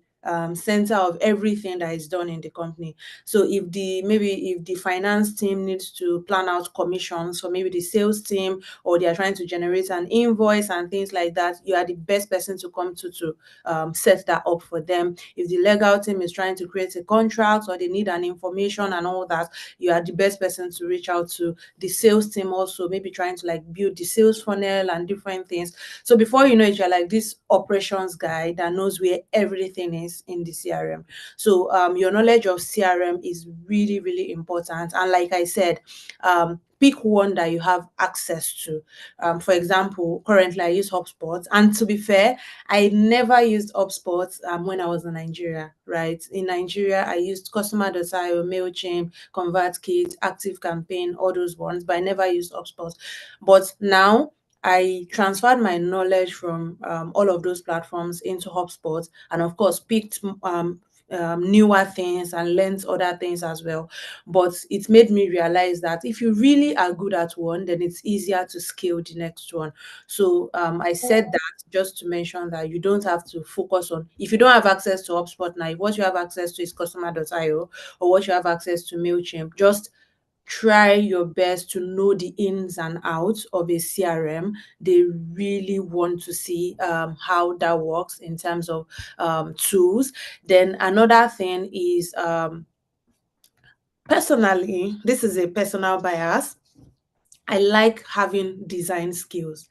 center of everything that is done in the company. So if the finance team needs to plan out commissions for maybe the sales team, or they are trying to generate an invoice and things like that, you are the best person to come to set that up for them. If the legal team is trying to create a contract or they need an information and all that, you are the best person to reach out to. The sales team also maybe trying to like build the sales funnel and different things. So before you know it, you're like this operations guy that knows where everything is in the CRM. So your knowledge of CRM is really, really important. And like I said, pick one that you have access to. For example, currently I use HubSpot, and to be fair, I never used HubSpot when I was in Nigeria, right? In Nigeria, I used Customer.io, MailChimp, ConvertKit, ActiveCampaign, all those ones, but I never used HubSpot. But now I transferred my knowledge from all of those platforms into HubSpot, and of course picked newer things and learned other things as well. But it made me realize that if you really are good at one, then it's easier to scale the next one. So I said that just to mention that you don't have to focus on, if you don't have access to HubSpot now, if what you have access to is Customer.io, or what you have access to MailChimp, just try your best to know the ins and outs of a CRM. They really want to see how that works in terms of tools. Then another thing is, personally, this is a personal bias, I like having design skills.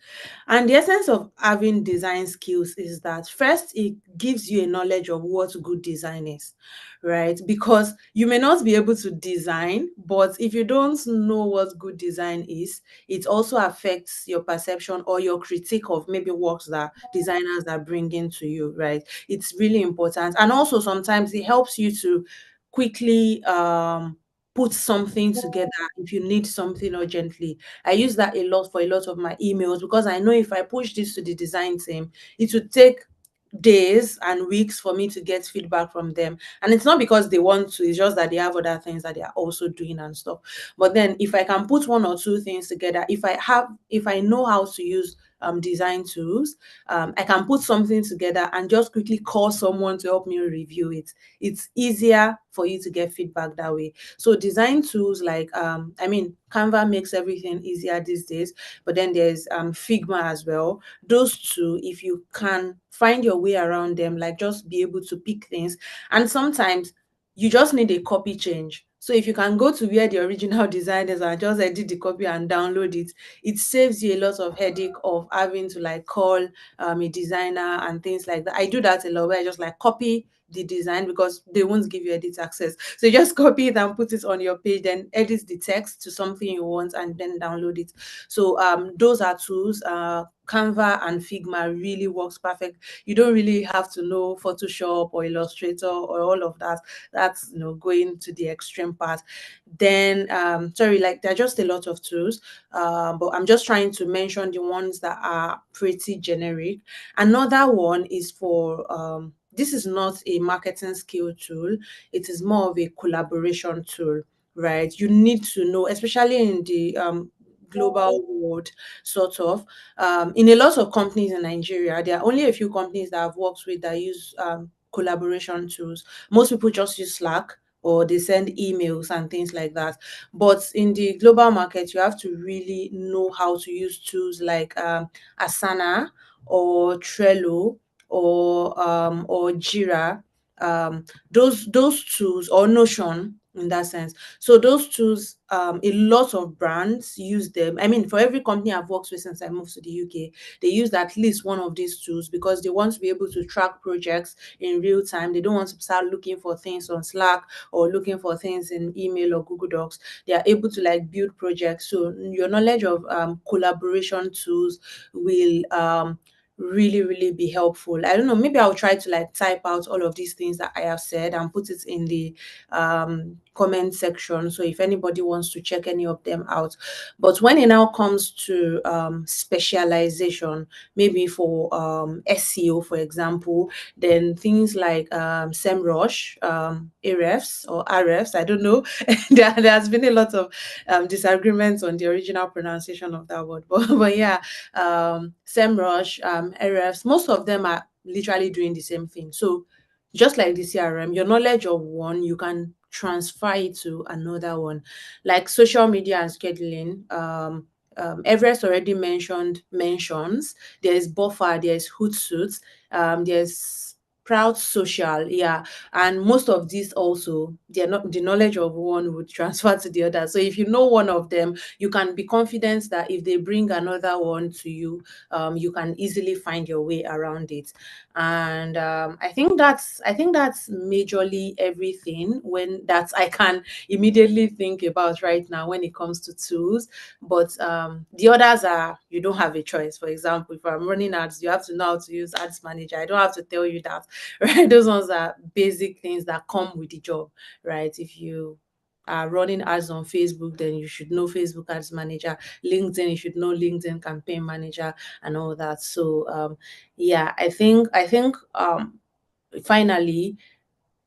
And the essence of having design skills is that first, it gives you a knowledge of what good design is, right? Because you may not be able to design, but if you don't know what good design is, it also affects your perception or your critique of maybe works that designers are bringing to you, right? It's really important. And also sometimes it helps you to quickly put something together if you need something urgently. I use that a lot for a lot of my emails, because I know if I push this to the design team, it would take days and weeks for me to get feedback from them. And it's not because they want to, it's just that they have other things that they are also doing and stuff. But then if I can put one or two things together, if I know how to use design tools, I can put something together and just quickly call someone to help me review it. It's easier for you to get feedback that way. So design tools like Canva makes everything easier these days, but then there's Figma as well. Those two, if you can find your way around them, like just be able to pick things. And sometimes you just need a copy change. So if you can go to where the original designers and just edit the copy and download it, it saves you a lot of headache of having to like call a designer and things like that. I do that a lot, where I just like copy the design because they won't give you edit access. So you just copy it and put it on your page, then edit the text to something you want and then download it. So those are tools. Canva and Figma really works perfect. You don't really have to know Photoshop or Illustrator or all of that. That's going to the extreme part. Then sorry, like there are just a lot of tools, but I'm just trying to mention the ones that are pretty generic. Another one is for this is not a marketing skill tool, it is more of a collaboration tool, right? You need to know, especially in the global world, sort of. In a lot of companies in Nigeria, there are only a few companies that I've worked with that use collaboration tools. Most people just use Slack or they send emails and things like that. But in the global market, you have to really know how to use tools like Asana or Trello or Jira. Those tools, or Notion in that sense. So those tools, a lot of brands use them. I mean, for every company I've worked with since I moved to the UK, they use at least one of these tools because they want to be able to track projects in real time. They don't want to start looking for things on Slack or looking for things in email or Google Docs. They are able to like build projects. So your knowledge of collaboration tools will really be helpful. I don't know, maybe I'll try to like type out all of these things that I have said and put it in the comment section, so if anybody wants to check any of them out. But when it now comes to specialization, maybe for SEO, for example, then things like SEMrush, Ahrefs or Ahrefs, I don't know. There has been a lot of disagreements on the original pronunciation of that word, but yeah, SEMrush, Ahrefs, most of them are literally doing the same thing. So just like the CRM, your knowledge of one, you can transfer it to another one. Like social media and scheduling, Everest already mentioned mentions. There's Buffer, there's Hootsuite, there's Proud Social, yeah. And most of these also, they're not, the knowledge of one would transfer to the other. So if you know one of them, you can be confident that if they bring another one to you, you can easily find your way around it. And I think that's majorly everything when that I can immediately think about right now when it comes to tools. But the others are, you don't have a choice. For example, if I'm running ads, you have to know how to use ads manager. I don't have to tell you that. Right? Those ones are basic things that come with the job, right? If you are running ads on Facebook, then you should know Facebook Ads Manager. LinkedIn, you should know LinkedIn Campaign Manager and all that. So yeah, I think finally,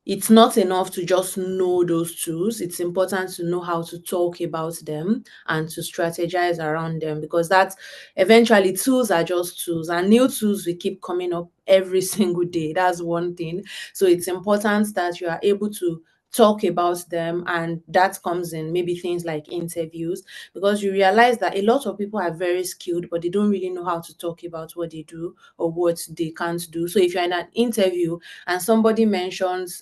it's not enough to just know those tools. It's important to know how to talk about them and to strategize around them, because that's eventually, tools are just tools and new tools will keep coming up every single day. That's one thing. So it's important that you are able to talk about them, and that comes in maybe things like interviews, because you realize that a lot of people are very skilled but they don't really know how to talk about what they do or what they can't do. So if you're in an interview and somebody mentions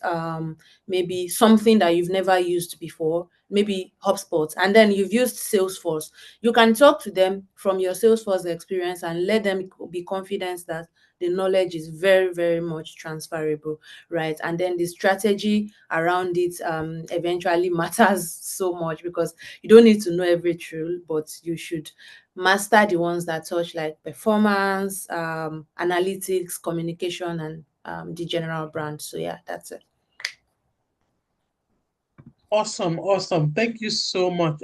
maybe something that you've never used before, maybe HubSpot, and then you've used Salesforce, you can talk to them from your Salesforce experience and let them be confident that the knowledge is very much transferable, right? And then the strategy around it eventually matters so much, because you don't need to know every tool, but you should master the ones that touch like performance, analytics, communication, and the general brand. So yeah, that's it. Awesome. Thank you so much,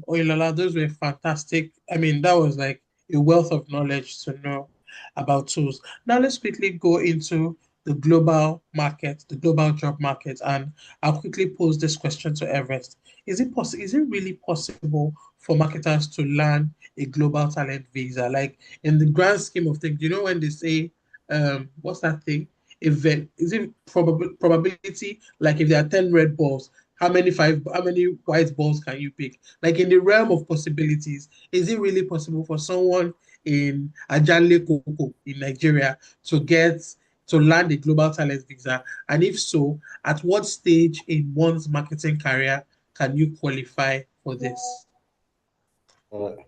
Oilola. Those were fantastic. I mean, that was like a wealth of knowledge to know. about tools. Now let's quickly go into the global market, the global job market, and I'll quickly pose this question to Everest. Is it really possible for marketers to land a global talent visa? Like in the grand scheme of things, you know when they say what's that thing? Event is it probability? Like if there are 10 red balls, how many white balls can you pick? Like in the realm of possibilities, is it really possible for someone in Ajale Koko in Nigeria to get to land a global talent visa? And if so, at what stage in one's marketing career can you qualify for this? All right.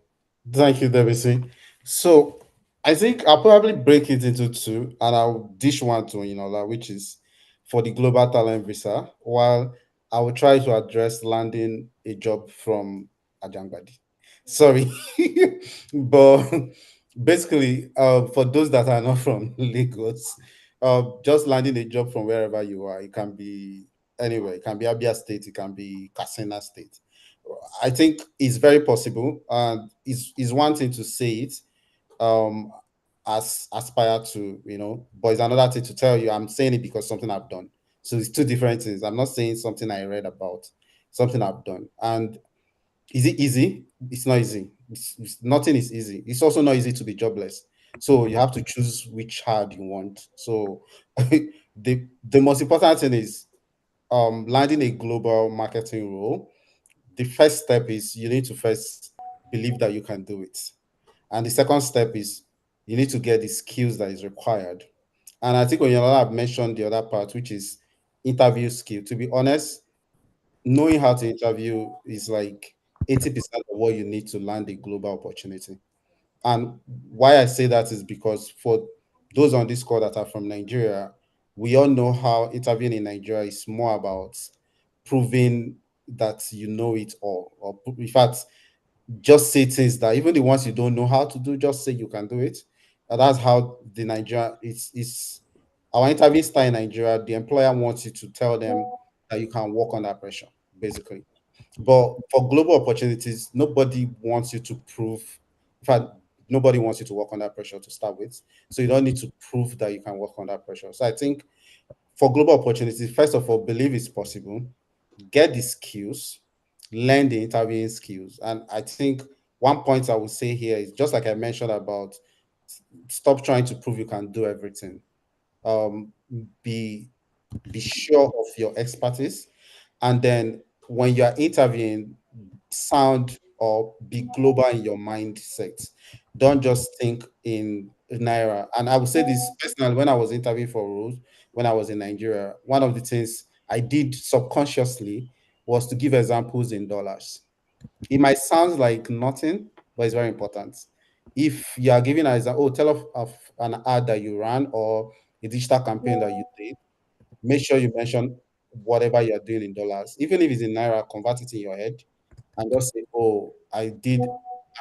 Thank you, Debussy. So I think I'll probably break it into two, and I'll dish one to Inola, which is for the global talent visa, while I will try to address landing a job from Ajangbadi. Sorry, but basically, for those that are not from Lagos, just landing a job from wherever you are, it can be anywhere. It can be Abia State, it can be Katsina State. I think it's very possible, and is one thing to say it, um, as aspire to, but it's another thing to tell you. I'm saying it because something I've done. So it's two different things. I'm not saying something I read about, something I've done. And is it easy? It's not easy. Nothing is easy. It's also not easy to be jobless. So you have to choose which hard you want. So the most important thing is landing a global marketing role. The first step is you need to first believe that you can do it. And the second step is you need to get the skills that is required. And I think when you have mentioned the other part, which is interview skill, to be honest, knowing how to interview is like 80% of what you need to land a global opportunity. And why I say that is because for those on this call that are from Nigeria, we all know how interviewing in Nigeria is more about proving that you know it all. Or in fact, just say things that even the ones you don't know how to do, just say you can do it. And that's how the Nigeria is our interview style in Nigeria. The employer wants you to tell them that you can work under pressure, basically. But for global opportunities, nobody wants you to prove. In fact, nobody wants you to work under pressure to start with. So you don't need to prove that you can work under pressure. So I think for global opportunities, first of all, believe it's possible, get the skills, learn the interviewing skills. And I think one point I would say here is just like I mentioned about stop trying to prove you can do everything. Um, be be sure of your expertise, and then when you're interviewing, sound or be global in your mindset. Don't just think in naira. And I would say this personally, when I was interviewing for roles when I was in Nigeria, one of the things I did subconsciously was to give examples in dollars. It might sound like nothing, but it's very important. If you are giving an example, tell of an ad that you ran or a digital campaign that you did, make sure you mention whatever you're doing in dollars. Even if it's in naira, convert it in your head and just say, oh, I did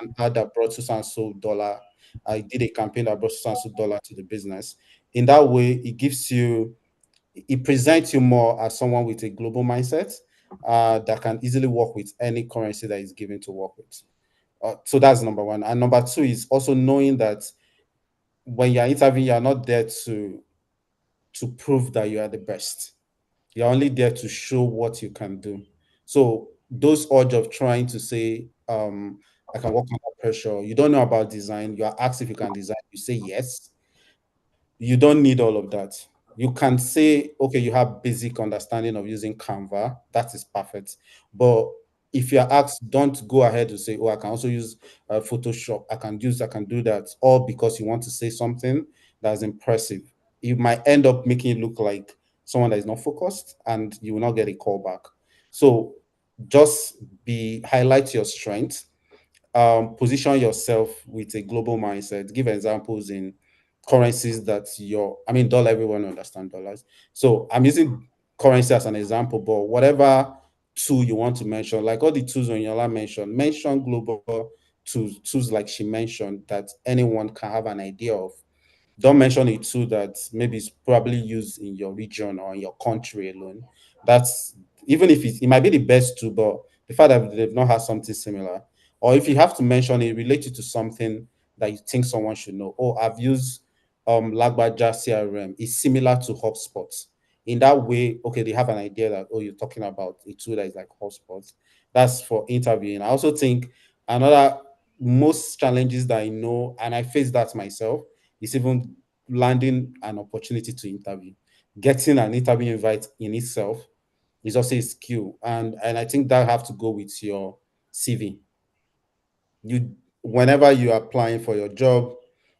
an ad that brought so and so dollar. I did a campaign that brought so and so dollar to the business. In that way, it presents you more as someone with a global mindset that can easily work with any currency that is given to work with. So that's number one. And number two is also knowing that when you're interviewing, you're not there to prove that you are the best. You're only there to show what you can do. So those urge of trying to say, I can work under pressure. You don't know about design. You are asked if you can design. You say yes. You don't need all of that. You can say, okay, you have basic understanding of using Canva. That is perfect. But if you're asked, don't go ahead to say, oh, I can also use Photoshop. I can do that. All because you want to say something that's impressive. You might end up making it look like someone that is not focused and you will not get a call back. So just highlight your strengths, position yourself with a global mindset. Give examples in currencies that I mean, dollar, everyone understand dollars. So I'm using currency as an example, but whatever tool you want to mention, like all the tools Onyola mentioned, mention global tools like she mentioned that anyone can have an idea of. Don't mention a tool that maybe is probably used in your region or in your country alone. That's even if it might be the best tool, but the fact that they've not had something similar, or if you have to mention it related to something that you think someone should know. Oh, I've used Lagbaja CRM. It's similar to HubSpot. In that way, okay, they have an idea that, oh, you're talking about a tool that is like HubSpot. That's for interviewing. I also think another most challenges that I know, and I face that myself, is even landing an opportunity to interview. Getting an interview invite in itself is also a skill. And I think that have to go with your CV. You Whenever you are applying for your job,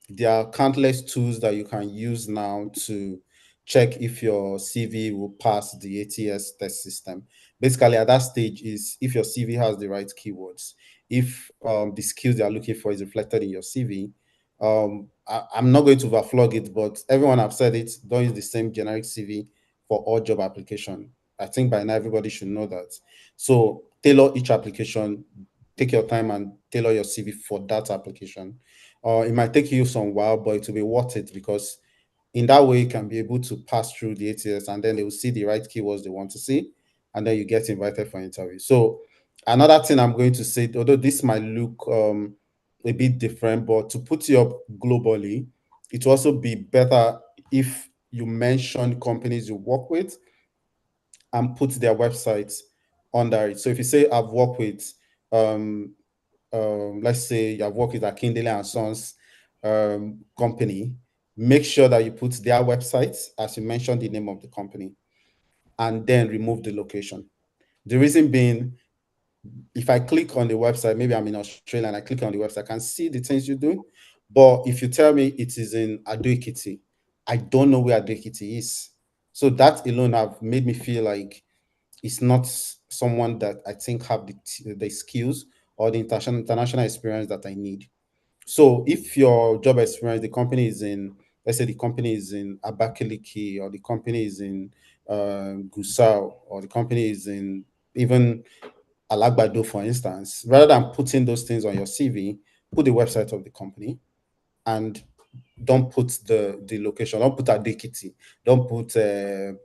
there are countless tools that you can use now to check if your CV will pass the ATS test system. Basically, at that stage is if your CV has the right keywords, if the skills they are looking for is reflected in your CV. I'm not going to overflog it, but everyone have said it. Don't use the same generic CV for all job application. I think by now everybody should know that. So tailor each application, take your time and tailor your CV for that application. It might take you some while, but it will be worth it because in that way you can be able to pass through the ATS and then they will see the right keywords they want to see, and then you get invited for interview. So another thing I'm going to say, although this might look a bit different, but to put you up globally, it will also be better if you mention companies you work with and put their websites under it. So if you say I've worked with um, let's say you have worked with Akindele and Sons company, make sure that you put their websites as you mentioned the name of the company, and then remove the location. The reason being, if I click on the website, maybe I'm in Australia and I click on the website, I can see the things you do. But if you tell me it is in Ado-Ekiti, I don't know where Ado-Ekiti is. So that alone have made me feel like it's not someone that I think have the skills or the international experience that I need. So if your job experience, the company is in, let's say the company is in Abakaliki, or the company is in Gusau, or the company is in even Alagbado, for instance, rather than putting those things on your CV, put the website of the company and don't put the location, don't put Adekiti, don't put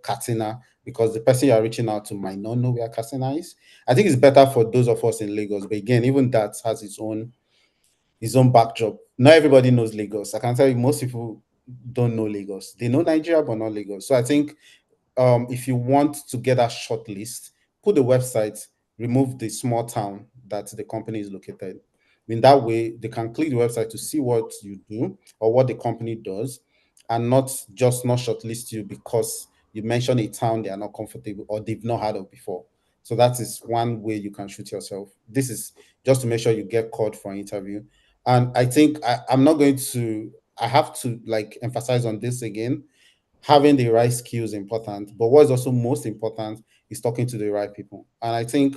Katina, because the person you are reaching out to might not know where Katina is. I think it's better for those of us in Lagos, but again, even that has its own backdrop. Not everybody knows Lagos. I can tell you, most people don't know Lagos. They know Nigeria, but not Lagos. So I think if you want to get a short list, put the website, remove the small town that the company is located. In that way, they can click the website to see what you do or what the company does, and not shortlist you because you mentioned a town they are not comfortable or they've not heard of before. So that is one way you can shoot yourself. This is just to make sure you get called for an interview. And I think I'm not going to, I have to like emphasize on this again. Having the right skills is important, but what is also most important is talking to the right people. And I think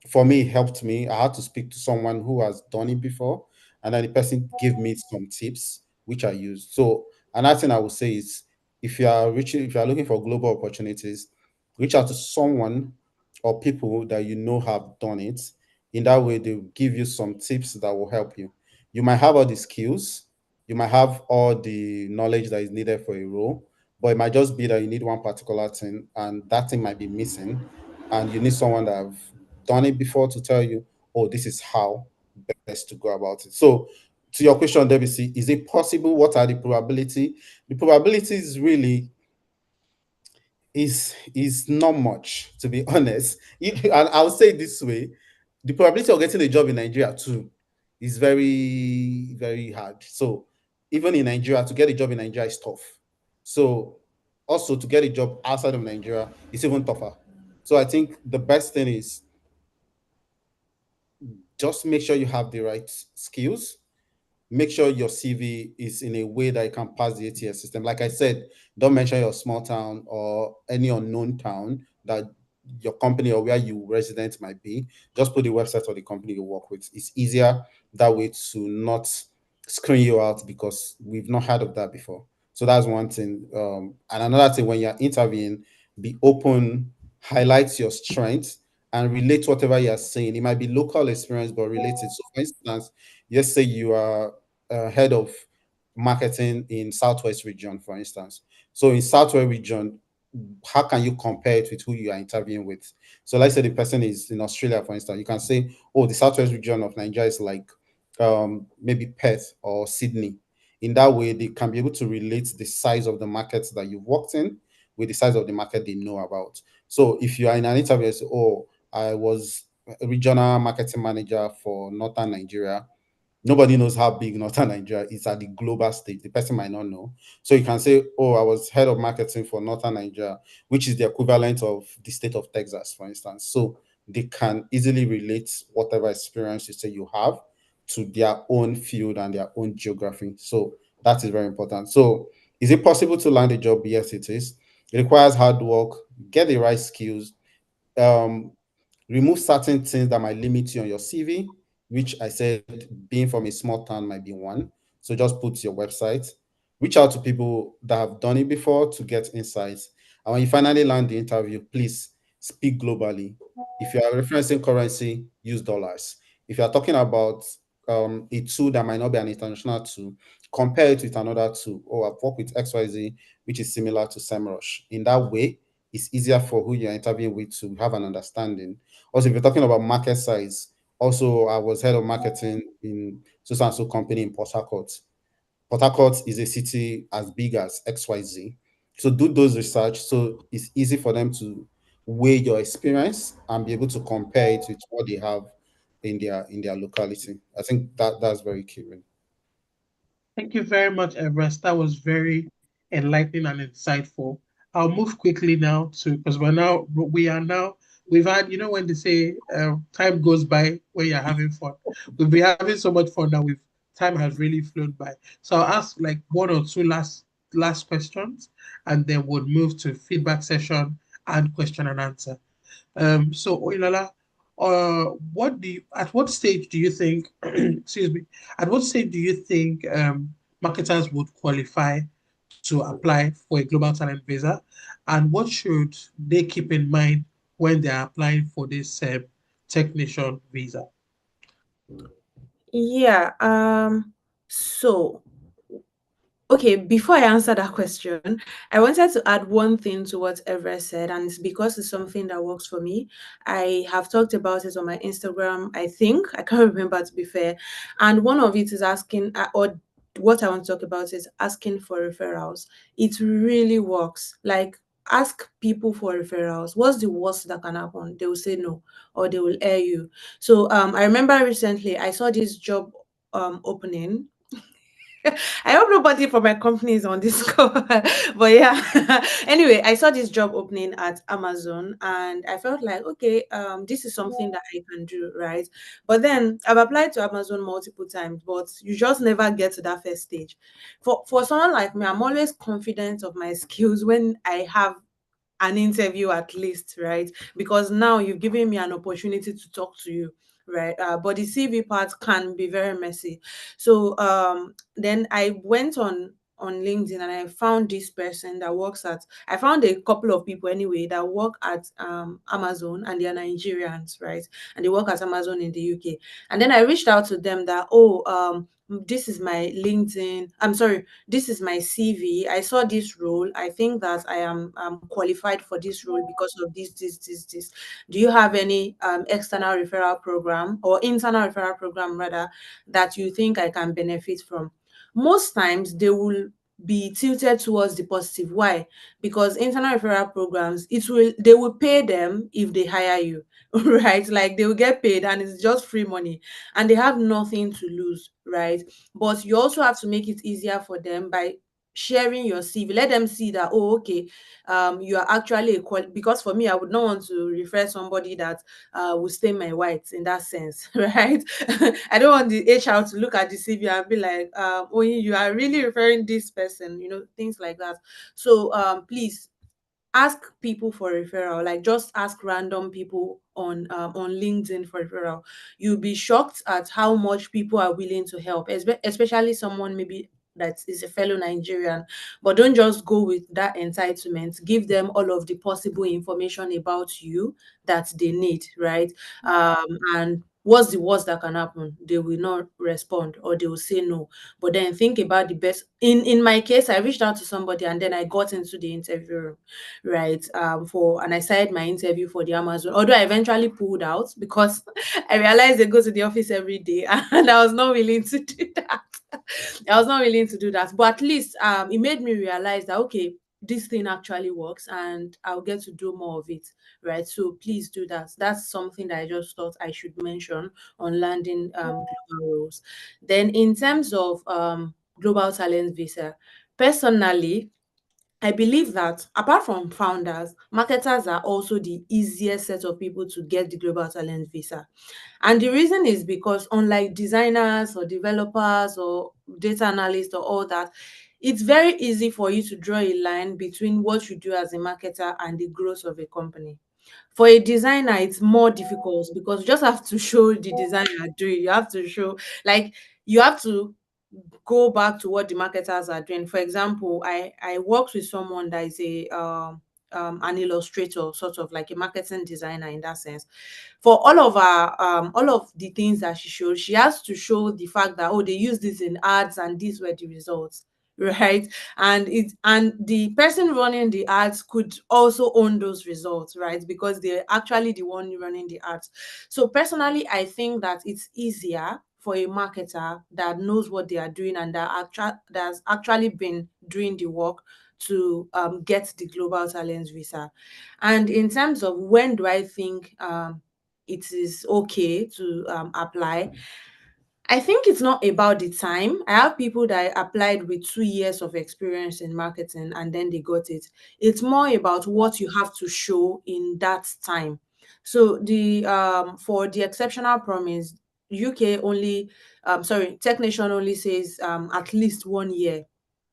for me, it helped me. I had to speak to someone who has done it before, and then the person gave me some tips which I used. So another thing I would say is if you are looking for global opportunities, reach out to someone or people that you know have done it. In that way, they'll give you some tips that will help you. You might have all the skills, you might have all the knowledge that is needed for a role, but it might just be that you need one particular thing, and that thing might be missing, and you need someone that have done it before to tell you, oh, this is how best to go about it. So, to your question, WC, is it possible? What are the probability? The probability is really is not much, to be honest. And I'll say it this way: the probability of getting a job in Nigeria too is very, very hard. So, even in Nigeria, to get a job in Nigeria is tough. So, also to get a job outside of Nigeria is even tougher. So, I think the best thing is just make sure you have the right skills. Make sure your CV is in a way that it can pass the ATS system. Like I said, don't mention your small town or any unknown town that your company or where you resident might be. Just put the website of the company you work with. It's easier that way to not screen you out because we've not heard of that before. So that's one thing. And another thing, when you're interviewing, be open, highlight your strengths, and relate whatever you're saying. It might be local experience, but related. So, for instance, let's say you are head of marketing in Southwest region, for instance. So in Southwest region, how can you compare it with who you are interviewing with? So let's say the person is in Australia, for instance. You can say, oh, the Southwest region of Nigeria is like maybe Perth or Sydney. In that way, they can be able to relate the size of the markets that you've worked in with the size of the market they know about. So if you are in an interview and say, oh, I was a regional marketing manager for Northern Nigeria, nobody knows how big Northern Nigeria is at the global stage. The person might not know. So you can say, oh, I was head of marketing for Northern Nigeria, which is the equivalent of the state of Texas, for instance. So they can easily relate whatever experience you say you have to their own field and their own geography. So that is very important. So is it possible to land a job? Yes, it is. It requires hard work, get the right skills, um, remove certain things that might limit you on your CV, which I said being from a small town might be one. So just put your website, reach out to people that have done it before to get insights. And when you finally land the interview, please speak globally. If you are referencing currency, use dollars. If you are talking about a tool that might not be an international tool, compare it with another tool. Oh, I've worked with XYZ, which is similar to SEMrush. In that way, it's easier for who you're interviewing with to have an understanding. Also, if you're talking about market size, also I was head of marketing in so and so company in Port Harcourt. Port Harcourt is a city as big as XYZ. So do those research so it's easy for them to weigh your experience and be able to compare it with what they have in their locality. I think that's very key. Really. Thank you very much, Everest. That was very enlightening and insightful. I'll move quickly now to because we've had, when they say time goes by when you're having fun. We've been having so much fun now. Time has really flown by. So I'll ask like one or two last questions, and then we'll move to feedback session and question and answer. So Oyinlola, at what stage do you think, excuse me, at what stage do you think marketers would qualify to apply for a global talent visa, and what should they keep in mind when they are applying for this technician visa? Yeah. So, okay, before I answer that question, I wanted to add one thing to what Everest said, and it's because it's something that works for me. I have talked about it on my Instagram, I think. I can't remember, to be fair. And one of it is asking, or what I want to talk about is asking for referrals. It really works. Like, ask people for referrals. What's the worst that can happen? They will say no, or they will air you. So I remember recently I saw this job opening. I hope nobody from my company is on this call. But yeah. Anyway, I saw this job opening at Amazon and I felt like, okay, this is something that I can do, right? But then I've applied to Amazon multiple times, but you just never get to that first stage. For someone like me, I'm always confident of my skills when I have an interview at least, right? Because now you've given me an opportunity to talk to you, right? But the CV part can be very messy. So then I went on LinkedIn and I found this person that works at, I found a couple of people anyway that work at Amazon, and they are Nigerians, right? And they work at Amazon in the UK. And then I reached out to them that, oh, this is my LinkedIn. I'm sorry, this is my CV. I saw this role. I think that I am qualified for this role because of this. Do you have any external referral program or internal referral program rather that you think I can benefit from? Most times they will be tilted towards the positive. Why? Because internal referral programs, they will pay them if they hire you, right? Like they will get paid and it's just free money and they have nothing to lose, right? But you also have to make it easier for them by sharing your CV. Let them see that, oh, okay, you are actually because for me, I would not want to refer somebody that will stain my whites in that sense, right? I don't want the HR to look at the CV and be like, oh, you are really referring this person, things like that. So please ask people for referral. Like just ask random people on LinkedIn for referral. You'll be shocked at how much people are willing to help, especially someone maybe that is a fellow Nigerian. But don't just go with that entitlement. Give them all of the possible information about you that they need, right? And What's the worst that can happen? They will not respond or they will say no. But then think about the best. In my case, I reached out to somebody and then I got into the interview room, right? And I started my interview for the Amazon. Although I eventually pulled out because I realized they go to the office every day and I was not willing to do that. I was not willing to do that. But at least it made me realize that okay, this thing actually works and I'll get to do more of it, right? So please do that. That's something that I just thought I should mention on landing global roles. Then in terms of global talent visa, personally, I believe that apart from founders, marketers are also the easiest set of people to get the global talent visa. And the reason is because unlike designers or developers or data analysts or all that, it's very easy for you to draw a line between what you do as a marketer and the growth of a company. For a designer, it's more difficult because you just have to show the design you're doing. You have to show, like, you have to go back to what the marketers are doing. For example, I worked with someone that is a an illustrator, sort of like a marketing designer in that sense. For all of the things that she showed, she has to show the fact that oh, they use this in ads and these were the results. Right. And the person running the ads could also own those results, right? Because they're actually the one running the ads. So personally, I think that it's easier for a marketer that knows what they are doing and that's actually been doing the work to get the global talent visa. And in terms of when do I think it is okay to apply, I think it's not about the time. I have people that applied with 2 years of experience in marketing and then they got it. It's more about what you have to show in that time. So the for the exceptional promise, UK only sorry, TechNation only says at least 1 year,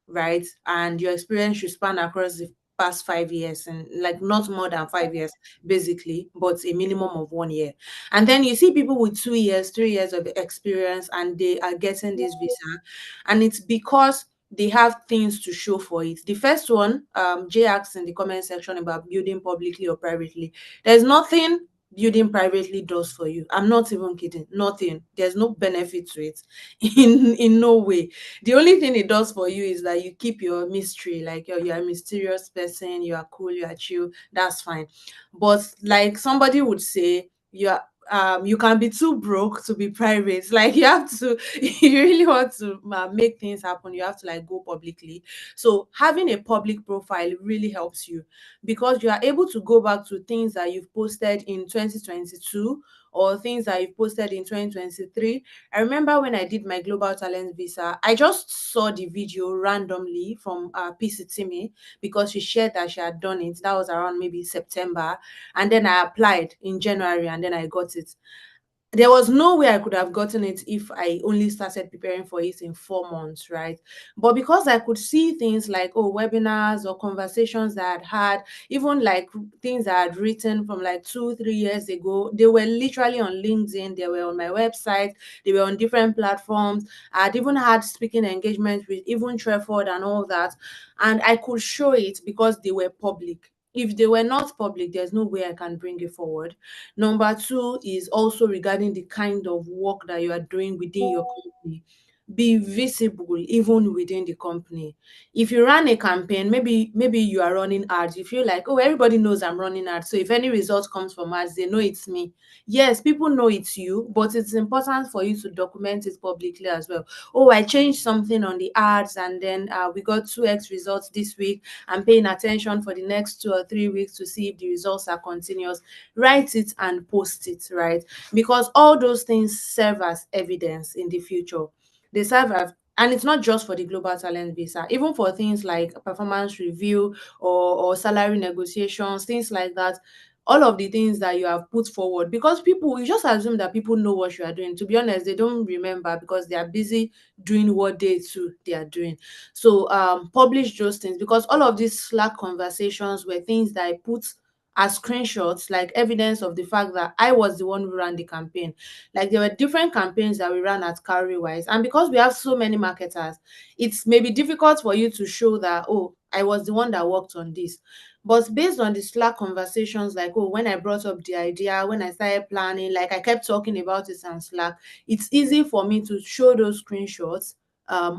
right? And your experience should span across the past 5 years and like not more than 5 years, basically, but a minimum of 1 year. And then you see people with 2 years, 3 years of experience, and they are getting this visa, and it's because they have things to show for it. The first one, Jay asked in the comment section about building publicly or privately. There's nothing building privately does for you. I'm not even kidding. Nothing. There's no benefit to it in no way. The only thing it does for you is that you keep your mystery, like you're a mysterious person, you are cool, you are chill, that's fine. But like somebody would say, you can be too broke to be private. Like you have to, you really want to make things happen, you have to like go publicly. So having a public profile really helps you because you are able to go back to things that you've posted in 2022 or things that you've posted in 2023. I remember when I did my global talent visa, I just saw the video randomly from PC Timmy because she shared that she had done it. That was around maybe September. And then I applied in January and then I got it. There was no way I could have gotten it if I only started preparing for it in 4 months, right? But because I could see things like, oh, webinars or conversations that I'd had, even like things I had written from like 2, 3 years ago, they were literally on LinkedIn, they were on my website, they were on different platforms. I'd even had speaking engagements with even Treford and all that. And I could show it because they were public. If they were not public, there's no way I can bring it forward. Number two is also regarding the kind of work that you are doing within your company. Be visible even within the company. If you run a campaign, maybe you are running ads, you feel like, oh, everybody knows I'm running ads. So if any result comes from ads, they know it's me. Yes, people know it's you, but it's important for you to document it publicly as well. Oh, I changed something on the ads and then we got 2x results this week. I'm paying attention for the next 2 or 3 weeks to see if the results are continuous. Write it and post it, right? Because all those things serve as evidence in the future. They serve as, and it's not just for the global talent visa, even for things like performance review or salary negotiations, things like that. All of the things that you have put forward, because people, you just assume that people know what you are doing. To be honest, they don't remember because they are busy doing what they are doing. So publish those things because all of these Slack conversations were things that I put as screenshots, like evidence of the fact that I was the one who ran the campaign. Like there were different campaigns that we ran at Calorie-Wise, and because we have so many marketers, it's maybe difficult for you to show that, oh, I was the one that worked on this. But based on the Slack conversations, like, oh, when I brought up the idea, when I started planning, like I kept talking about it on Slack, it's easy for me to show those screenshots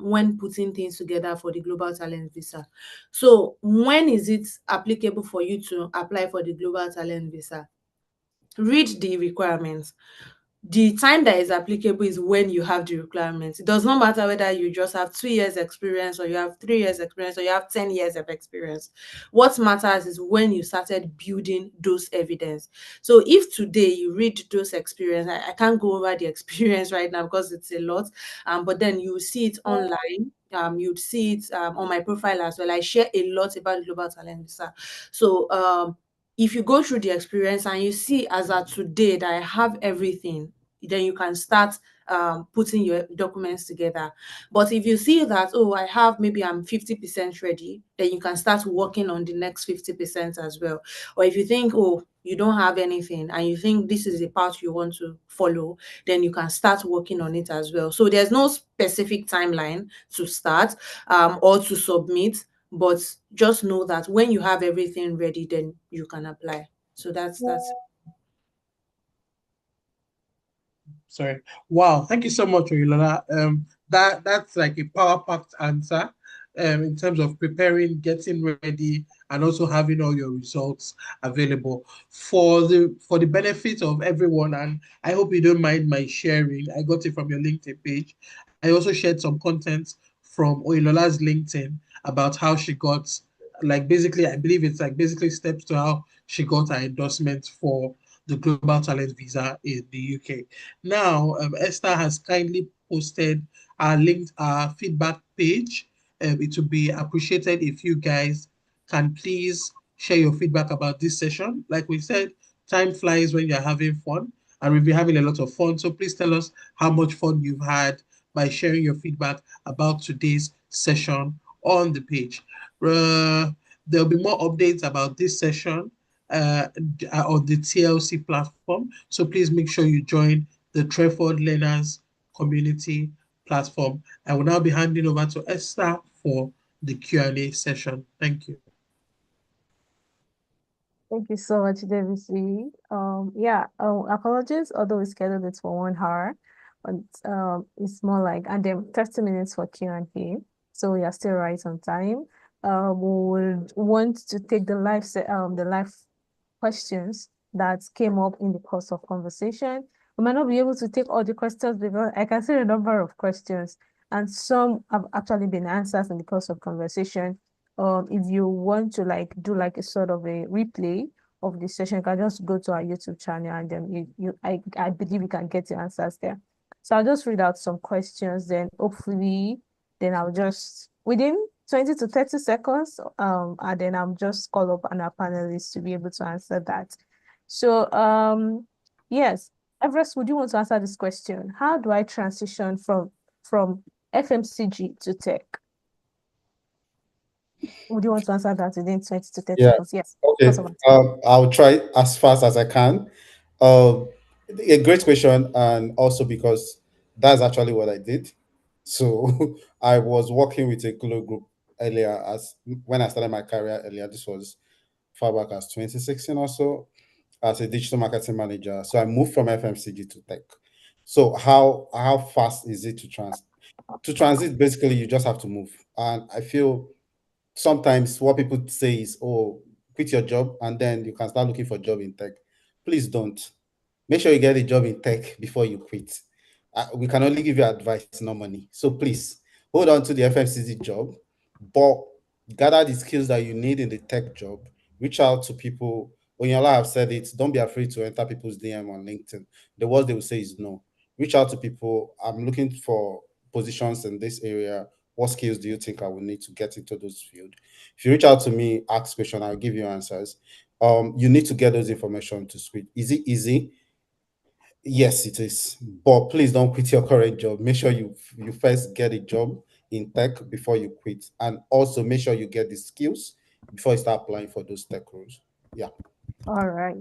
when putting things together for the Global Talent Visa. So when is it applicable for you to apply for the Global Talent Visa? Read the requirements. The time that is applicable is when you have the requirements. It does not matter whether you just have 2 years experience, or you have 3 years experience, or you have 10 years of experience. What matters is when you started building those evidence. So if today you read those experience, I can't go over the experience right now because it's a lot, but then you see it online. You'd see it on my profile as well. I share a lot about the Global Talent Visa. So if you go through the experience and you see as at today that I have everything, then you can start putting your documents together. But if you see that, oh, maybe I'm 50% ready, then you can start working on the next 50% as well. Or if you think, oh, you don't have anything and you think this is the path you want to follow, then you can start working on it as well. So there's no specific timeline to start or to submit, but just know that when you have everything ready, then you can apply. So that's Sorry. Wow. Thank you so much, Oyinlola. That's like a power-packed answer in terms of preparing, getting ready, and also having all your results available for the benefit of everyone. And I hope you don't mind my sharing. I got it from your LinkedIn page. I also shared some content from Oyinlola's LinkedIn about how she got, like, basically, I believe it's like basically steps to how she got her endorsement for the Global Talent Visa in the UK. Now, Esther has kindly posted our feedback page. It would be appreciated if you guys can please share your feedback about this session. Like we said, time flies when you're having fun, and we'll be having a lot of fun. So please tell us how much fun you've had by sharing your feedback about today's session on the page. There'll be more updates about this session on the TLC platform. So please make sure you join the Treford Learners Community platform. I will now be handing over to Esther for the Q&A session. Thank you. Thank you so much, David. Apologies, although we scheduled it for 1 hour, but it's more like, and then 30 minutes for Q&A. So we are still right on time. We would want to take the live questions that came up in the course of conversation. We might not be able to take all the questions because I can see a number of questions, and some have actually been answered in the course of conversation. If you want to do a sort of a replay of the session, you can just go to our YouTube channel, and then I believe you can get the answers there. So I'll just read out some questions, then hopefully, then I'll just within 20 to 30 seconds, and then I'll just call up our panelists to be able to answer that. So yes, Everest, would you want to answer this question? How do I transition from FMCG to tech? Would you want to answer that within 20 to 30 seconds? Yes. Okay. I'll try as fast as I can. A great question, and also because that's actually what I did. So I was working with a Glo Group earlier, as when I started my career earlier. This was far back as 2016 or so, as a digital marketing manager. So I moved from FMCG to tech. So how fast is it to transit? Basically, you just have to move. And I feel sometimes what people say is, oh, quit your job and then you can start looking for a job in tech. Please don't. Make sure you get a job in tech before you quit. We can only give you advice, no money. So please hold on to the FMCG job, but gather the skills that you need in the tech job. Reach out to people. When you have said it, don't be afraid to enter people's DM on LinkedIn. The worst they will say is no. Reach out to people. I'm looking for positions in this area. What skills do you think I will need to get into those fields? If you reach out to me, ask questions, I'll give you answers. You need to get those information to switch. Is it easy? Yes, it is. But please don't quit your current job. Make sure you first get a job in tech before you quit. And also make sure you get the skills before you start applying for those tech roles. Yeah. All right.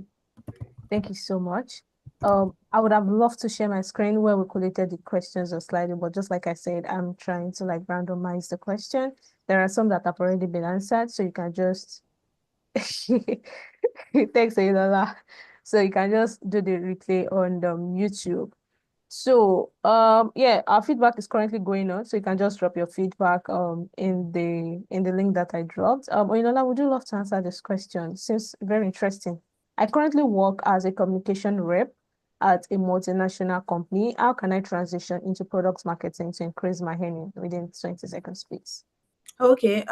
Thank you so much. I would have loved to share my screen where we collated the questions or slightly, but just like I said, I'm trying to randomize the question. There are some that have already been answered, so you can just Thanks, Ayla. So you can just do the replay on YouTube. So yeah, our feedback is currently going on. So you can just drop your feedback in the link that I dropped. Oyinola, would you love to answer this question? Seems very interesting. I currently work as a communication rep at a multinational company. How can I transition into product marketing to increase my earning within 20 seconds, please? Okay,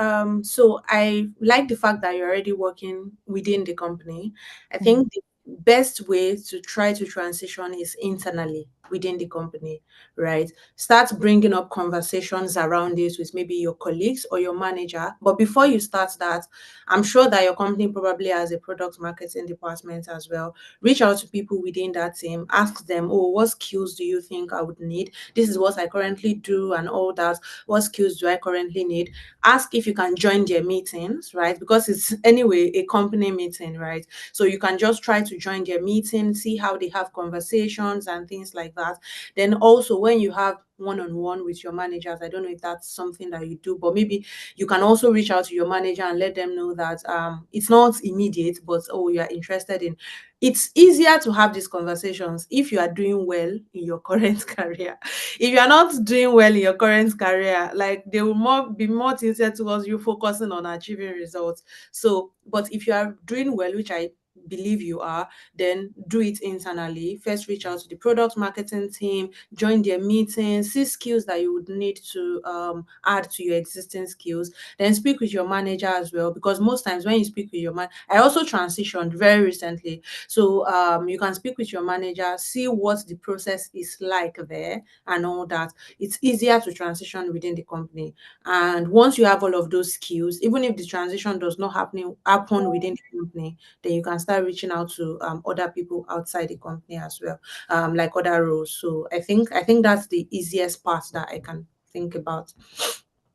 so I like the fact that you're already working within the company. I Mhm. think the best way to try to transition is internally within the company, right? Start bringing up conversations around this with maybe your colleagues or your manager. But before you start that, I'm sure that your company probably has a product marketing department as well. Reach out to people within that team, ask them, oh, what skills do you think I would need? This is what I currently do, and all that. What skills do I currently need? Ask if you can join their meetings, right? Because it's anyway a company meeting, right? So you can just try to join their meeting, see how they have conversations and things like that. Then also when you have one-on-one with your managers, I don't know if that's something that you do, but maybe you can also reach out to your manager and let them know that it's not immediate, but oh, you are interested in. It's easier to have these conversations if you are doing well in your current career. If you are not doing well in your current career, like they will be more tilted towards you focusing on achieving results. So, but if you are doing well, which I believe you are, then do it internally. First, reach out to the product marketing team, join their meetings, see skills that you would need to add to your existing skills. Then speak with your manager as well, because most times when you speak with your man, I also transitioned very recently. So you can speak with your manager, see what the process is like there and all that. It's easier to transition within the company. And once you have all of those skills, even if the transition does not happen within the company, then you can start reaching out to other people outside the company as well, like other roles. So I think that's the easiest part that I can think about.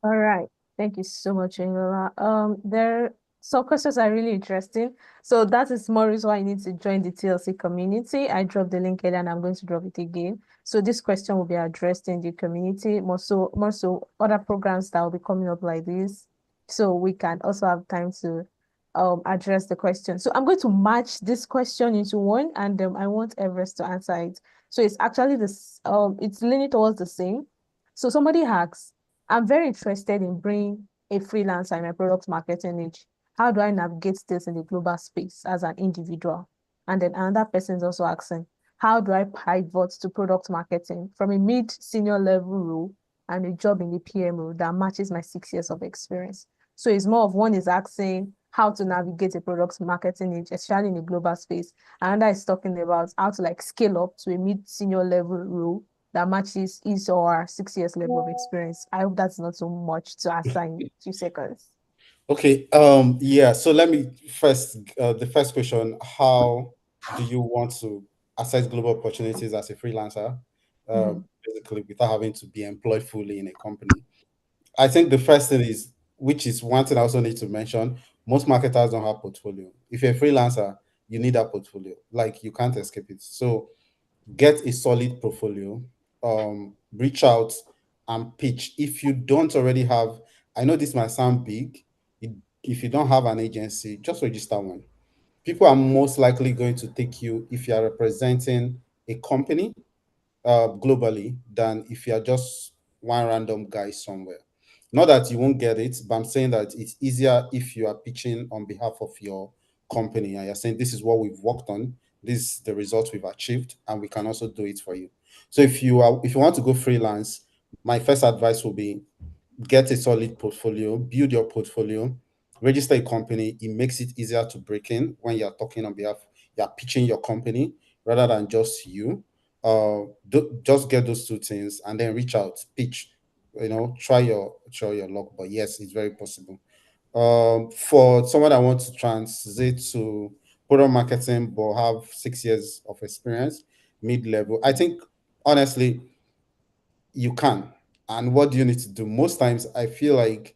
All right. Thank you so much, Engola. There some questions are really interesting. So that is more reason why you need to join the TLC community. I dropped the link here and I'm going to drop it again. So this question will be addressed in the community, more so other programs that will be coming up like this. So we can also have time to address the question. So I'm going to match this question into one, and I want Everest to answer it. So it's actually this it's leaning towards the same. So somebody asks, I'm very interested in bringing a freelancer in my product marketing niche. How do I navigate this in the global space as an individual? And then another person is also asking, how do I pivot to product marketing from a mid-senior level role and a job in the PM role that matches my 6 years of experience? So it's more of one is asking how to navigate a product marketing niche, especially in the global space. Another is talking about how to like scale up to a mid-senior level role that matches his or her 6 years level of experience. I hope that's not so much to answer in 2 seconds. Okay. Yeah. So let me first, the first question: how do you want to assess global opportunities as a freelancer, Mhm. basically without having to be employed fully in a company? I think the first thing is, which is one thing I also need to mention, most marketers don't have portfolio. If you're a freelancer, you need that portfolio. Like you can't escape it. So get a solid portfolio, reach out and pitch. If you don't already have, I know this might sound big, if you don't have an agency, just register one. People are most likely going to take you if you are representing a company globally than if you are just one random guy somewhere. Not that you won't get it, but I'm saying that it's easier if you are pitching on behalf of your company and you're saying this is what we've worked on, this is the results we've achieved, and we can also do it for you. So if you want to go freelance, my first advice will be get a solid portfolio, build your portfolio, register a company. It makes it easier to break in when you're talking on behalf, you're pitching your company rather than just you. Just get those two things and then reach out, pitch, try your luck. But yes, it's very possible. For someone that wants to transit to product marketing but have 6 years of experience, mid-level, I think honestly you can. And what do you need to do? Most times I feel like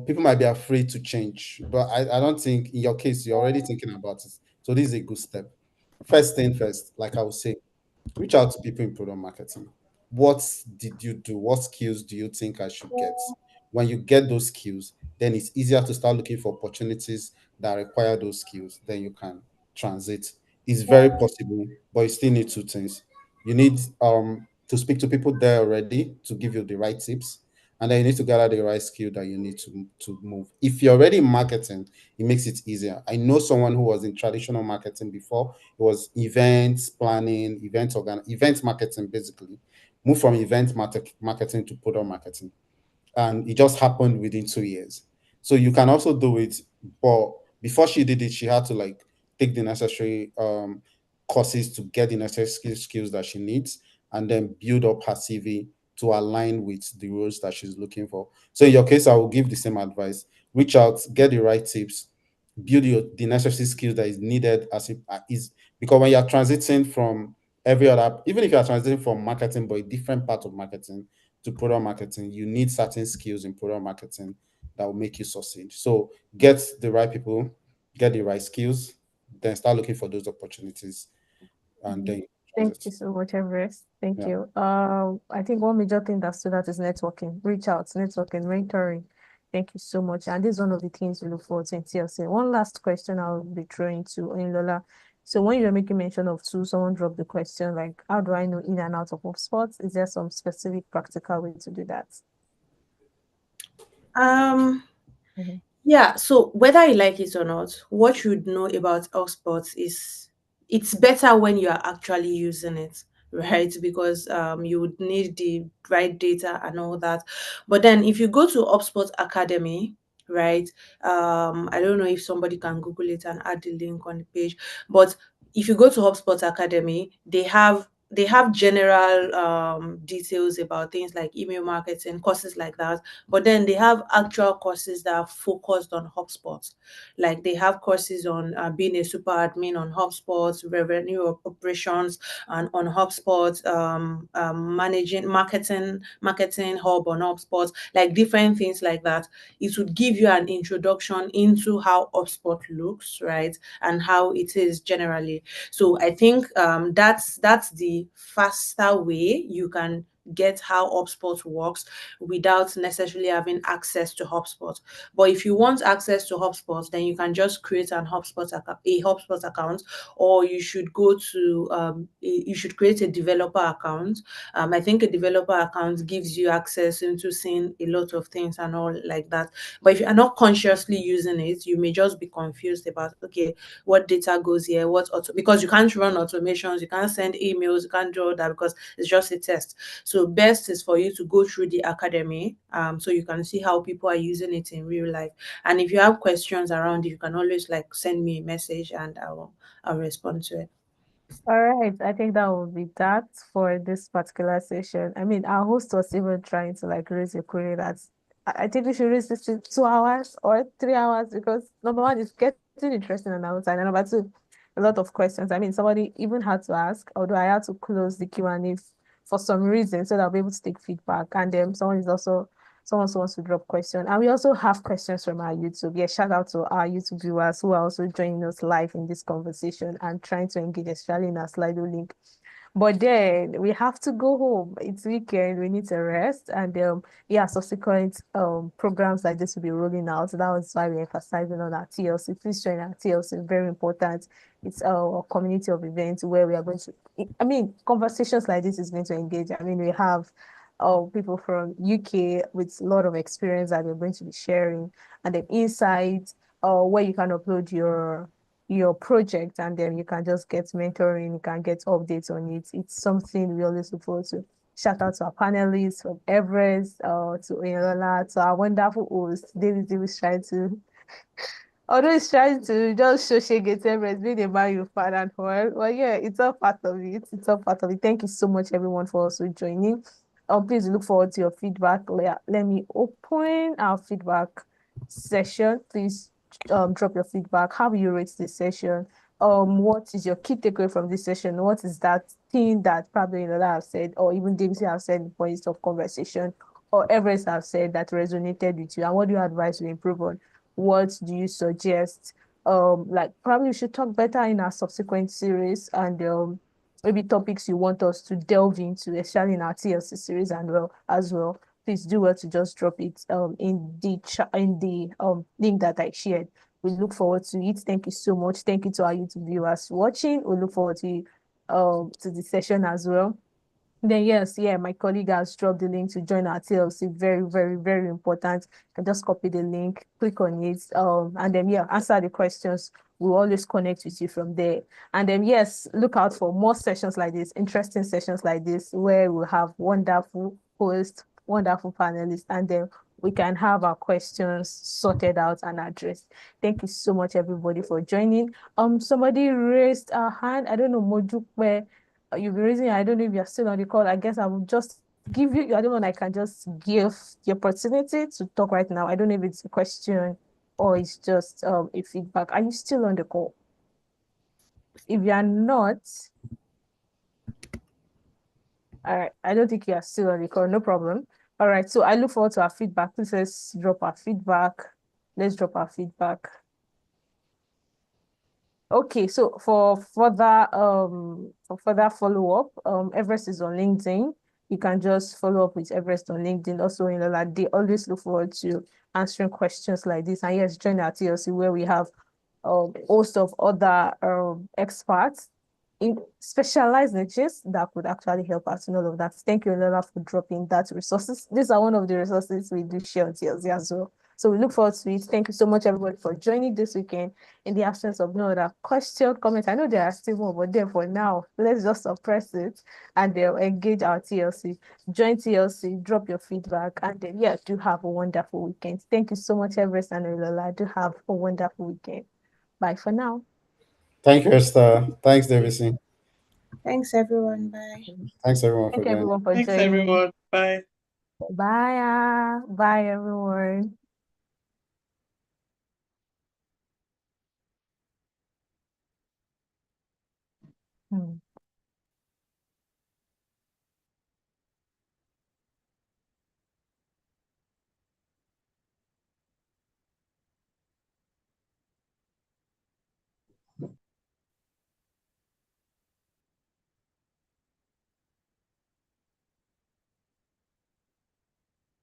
people might be afraid to change, but I don't think in your case you're already thinking about it. So this is a good step. First thing first, like I would say, reach out to people in product marketing. What did you do? What skills do you think I should get? When you get those skills, then it's easier to start looking for opportunities that require those skills. Then you can transit. It's very possible, but you still need two things. You need to speak to people there already to give you the right tips, and then you need to gather the right skill that you need to move. If you're already in marketing, it makes it easier. I know someone who was in traditional marketing before. It was events planning, event marketing, basically. Moved from marketing to product marketing, and it just happened within 2 years. So you can also do it, but before she did it, she had to like take the necessary courses to get the necessary skills that she needs, and then build up her CV to align with the roles that she's looking for. So in your case, I will give the same advice: reach out, get the right tips, build the necessary skills that is needed as it is, because when you're transiting from every other, even if you're transiting from marketing but a different part of marketing to product marketing, you need certain skills in product marketing that will make you succeed. So get the right people, get the right skills, then start looking for those opportunities, and then you Thank transit. you so much, Everest. Thank Yeah. you. I think one major thing that stood out is networking. Reach out, networking, mentoring. Thank you so much. And this is one of the things we look forward to in TLC. One last question I'll be throwing to Lola. So when you're making mention of tools, someone dropped the question like, how do I know in and out of HubSpot? Is there some specific practical way to do that? Mhm. Yeah, so whether you like it or not, what you would know about HubSpot is it's better when you are actually using it, right? Because you would need the right data and all that. But then if you go to HubSpot Academy, right? I don't know if somebody can Google it and add the link on the page, but if you go to HubSpot Academy, they have general details about things like email marketing, courses like that, but then they have actual courses that are focused on HubSpot. Like they have courses on being a super admin on HubSpot, revenue operations and on HubSpot, managing marketing hub on HubSpot, like different things like that. It would give you an introduction into how HubSpot looks, right, and how it is generally. So I think that's the faster way you can get how HubSpot works without necessarily having access to HubSpot. But if you want access to HubSpot, then you can just create a HubSpot account, or you should go to you should create a developer account. I think a developer account gives you access into seeing a lot of things and all like that. But if you are not consciously using it, you may just be confused about, okay, what data goes here, because you can't run automations, you can't send emails, you can't do all that because it's just a test. So best is for you to go through the academy, so you can see how people are using it in real life. And if you have questions around it, you can always like send me a message and I'll respond to it. All right, I think that will be that for this particular session. I mean, our host was even trying to like raise a query that I think we should raise this to 2 hours or 3 hours, because number one, it's getting interesting on our side, and number two, a lot of questions. I mean, somebody even had to ask, although I had to close the Q&A for some reason so that I'll be able to take feedback. And then someone also wants to drop question. And we also have questions from our YouTube. Yeah, shout out to our YouTube viewers who are also joining us live in this conversation and trying to engage, especially in our Slido link. But then we have to go home. It's weekend. We need to rest. And yeah, subsequent programs like this will be rolling out. So that was why we're emphasizing on our TLC. Please join our TLC. Very important. It's a community of events where we are going to, I mean, conversations like this is going to engage. I mean, we have people from UK with a lot of experience that we're going to be sharing, and then insights where you can upload your project, and then you can just get mentoring, you can get updates on it. It's something we always look forward to. Shout out to our panelists from Everest, to Oyinlola, to our wonderful host, David is trying to, although he's trying to just show Shege Everest, being a Man U fan and all. Well, yeah, it's all part of it. It's all part of it. Thank you so much, everyone, for also joining. Please look forward to your feedback. Let me open our feedback session. Please drop your feedback. How will you rate this session? What is your key takeaway from this session? What is that thing that probably another have said, or even David have said in points of conversation, or Everest have said that resonated with you? And what do you advise to improve on? What do you suggest? Like probably we should talk better in our subsequent series, and maybe topics you want us to delve into, especially in our TLC series and as well. please do well to just drop it in the link that I shared. We look forward to it. Thank you so much. Thank you to our YouTube viewers watching. We look forward to the session as well. Then yes, yeah, my colleague has dropped the link to join our TLC. Very, very, very important. You can just copy the link, click on it, and then yeah, answer the questions. We'll always connect with you from there. And then yes, look out for more sessions like this, interesting sessions like this, where we'll have wonderful hosts, wonderful panelists, and then we can have our questions sorted out and addressed. Thank you so much, everybody, for joining. Somebody raised a hand. I don't know, Mojukwe. You'll be raising. I don't know if you're still on the call. I guess I will just give you. I don't know. I can just give the opportunity to talk right now. I don't know if it's a question or it's just a feedback. Are you still on the call? If you are not, all right. I don't think you are still on the call. No problem. All right. So I look forward to our feedback. Please let's drop our feedback. Let's drop our feedback. Okay, so for further follow-up, Everest is on LinkedIn. You can just follow up with Everest on LinkedIn. Also, they always look forward to answering questions like this. And yes, join our TLC where we have host of other experts in specialized niches that could actually help us in all of that. Thank you, Lola, for dropping that resources. These are one of the resources we do share on TLC as well. So we look forward to it. Thank you so much, everybody, for joining this weekend. In the absence of no other question, comment, I know there are still more, but then for now, let's just suppress it and they'll engage our TLC. Join TLC, drop your feedback, and then, yeah, do have a wonderful weekend. Thank you so much, Everest and Lola. Do have a wonderful weekend. Bye for now. Thank you, Esther. Thanks, Davison. Thanks, everyone. Bye. Thanks, everyone, for Thank joining. everyone for Thanks, joining. everyone. Bye. Bye. Bye, everyone. Hmm.